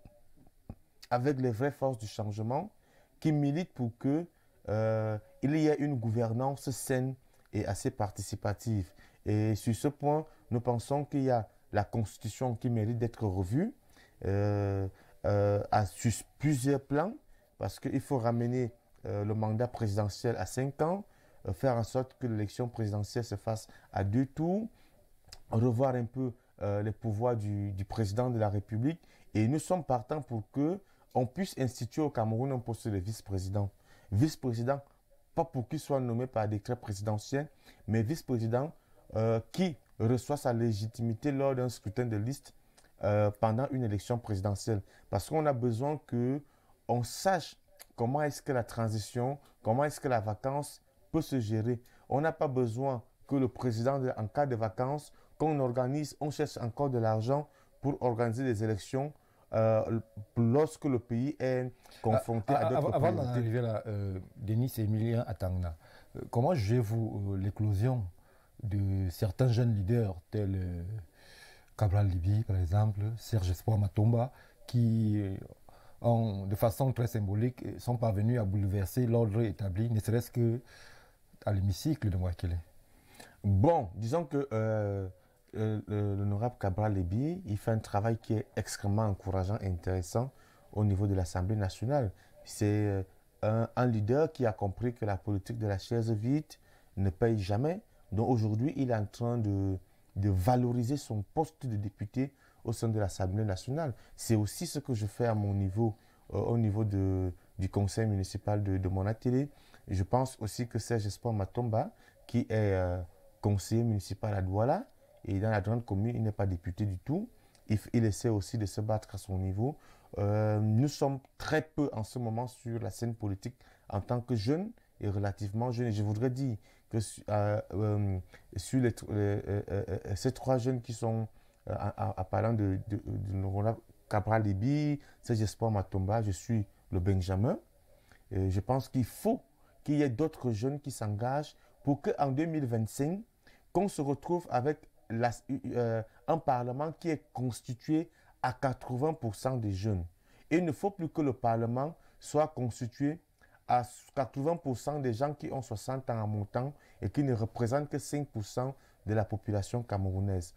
avec les vraies forces du changement qui militent pour qu'il y ait une gouvernance saine et assez participative. Et sur ce point, nous pensons qu'il y a la Constitution qui mérite d'être revue sur plusieurs plans, parce qu'il faut ramener le mandat présidentiel à 5 ans, faire en sorte que l'élection présidentielle se fasse à 2 tours, revoir un peu les pouvoirs du président de la République. Et nous sommes partants pour qu'on puisse instituer au Cameroun un poste de vice-président. Vice-président, pas pour qu'il soit nommé par décret présidentiel, mais vice-président qui reçoit sa légitimité lors d'un scrutin de liste pendant une élection présidentielle. Parce qu'on a besoin qu'on sache comment est-ce que la transition, comment est-ce que la vacance peut se gérer. On n'a pas besoin que le président, en cas de vacances, on cherche encore de l'argent pour organiser des élections lorsque le pays est confronté à d'autres priorités. Avant d'en arriver là, Denis Emilia Atangna, comment jugez-vous l'éclosion de certains jeunes leaders tels Cabral Libi, par exemple, Serge Espoir Matomba, qui de façon très symbolique sont parvenus à bouleverser l'ordre établi, ne serait-ce qu'à l'hémicycle de Mouakele? Bon, disons que l'honorable Cabral Libi, il fait un travail qui est extrêmement encourageant et intéressant au niveau de l'Assemblée nationale. C'est un leader qui a compris que la politique de la chaise vide ne paye jamais. Donc aujourd'hui, il est en train de valoriser son poste de député au sein de l'Assemblée nationale. C'est aussi ce que je fais à mon niveau, au niveau du conseil municipal de mon atelier. Je pense aussi que Serge Espoir Matomba, qui est conseiller municipal à Douala, et dans la grande commune, il n'est pas député du tout. Il essaie aussi de se battre à son niveau. Nous sommes très peu en ce moment sur la scène politique en tant que jeunes et relativement jeunes. Et je voudrais dire que sur ces 3 jeunes qui sont, en parlant de Cabral Libi, Serge Espoir Matomba, je suis le Benjamin. Et je pense qu'il faut qu'il y ait d'autres jeunes qui s'engagent pour qu'en 2025, qu'on se retrouve avec un Parlement qui est constitué à 80% des jeunes. Et il ne faut plus que le Parlement soit constitué à 80% des gens qui ont 60 ans en montant et qui ne représentent que 5% de la population camerounaise.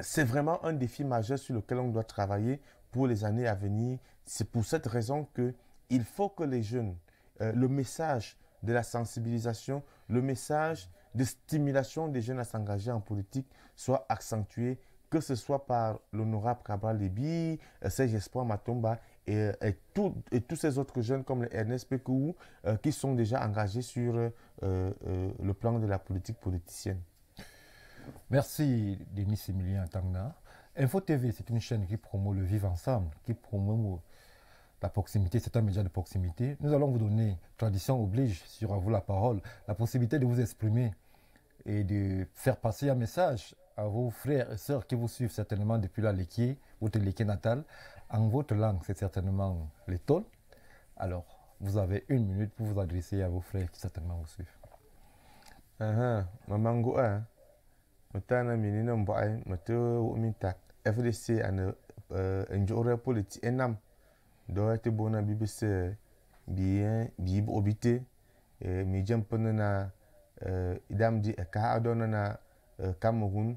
C'est vraiment un défi majeur sur lequel on doit travailler pour les années à venir. C'est pour cette raison qu'il faut que les jeunes, le message de la sensibilisation, le message de stimulation des jeunes à s'engager en politique soit accentué, que ce soit par l'honorable Cabral Lébi, Serge Espoir Matomba et tous ces autres jeunes comme le Ernest Pekou qui sont déjà engagés sur le plan de la politique politicienne. Merci Denis Emilien Atangana. Info TV, c'est une chaîne qui promeut le vivre ensemble, qui promeut la proximité, c'est un média de proximité. Nous allons vous donner, tradition oblige, sur À vous la parole, la possibilité de vous exprimer et de faire passer un message à vos frères et sœurs qui vous suivent certainement depuis la Léquier, votre Léquier natale. En votre langue, c'est certainement l'étole. Alors, vous avez 1 minute pour vous adresser à vos frères qui certainement vous suivent. Mamango, Mutana minina mboai, mutu mintak, FDC and enjore politi enam. Doit te bona BBC bien, bib obité, mi jampana idam di eka adona Cameroun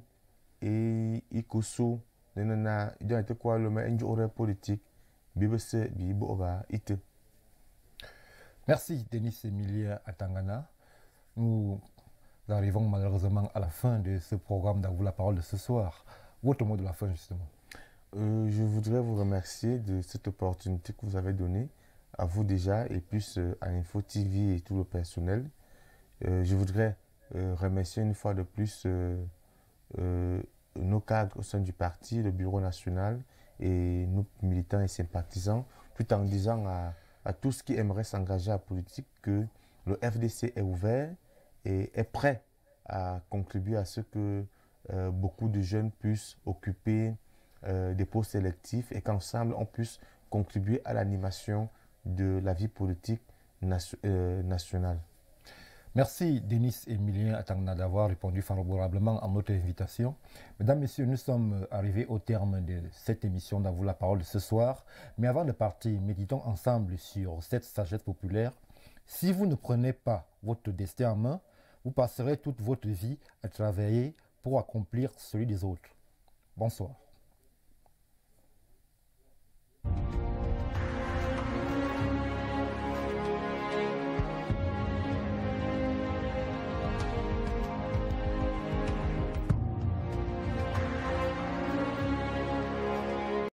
et ikusu nena idam te kwa le enjore politique BBC bib oba ite. Merci Denis Emilien Atangana. Nous arrivons malheureusement à la fin de ce programme d'À vous la parole de ce soir. Votre mot de la fin justement. Je voudrais vous remercier de cette opportunité que vous avez donnée, à vous déjà, et plus à Info TV et tout le personnel. Je voudrais remercier une fois de plus nos cadres au sein du parti, le bureau national, et nos militants et sympathisants, tout en disant à tous qui aimeraient s'engager en politique que le FDC est ouvert et est prêt à contribuer à ce que beaucoup de jeunes puissent occuper des postes électifs et qu'ensemble on puisse contribuer à l'animation de la vie politique nationale. Merci Denis Emilien Atangana d'avoir répondu favorablement à notre invitation. Mesdames, Messieurs, nous sommes arrivés au terme de cette émission d'À vous la parole de ce soir. Mais avant de partir, méditons ensemble sur cette sagesse populaire. Si vous ne prenez pas votre destin en main, vous passerez toute votre vie à travailler pour accomplir celui des autres. Bonsoir.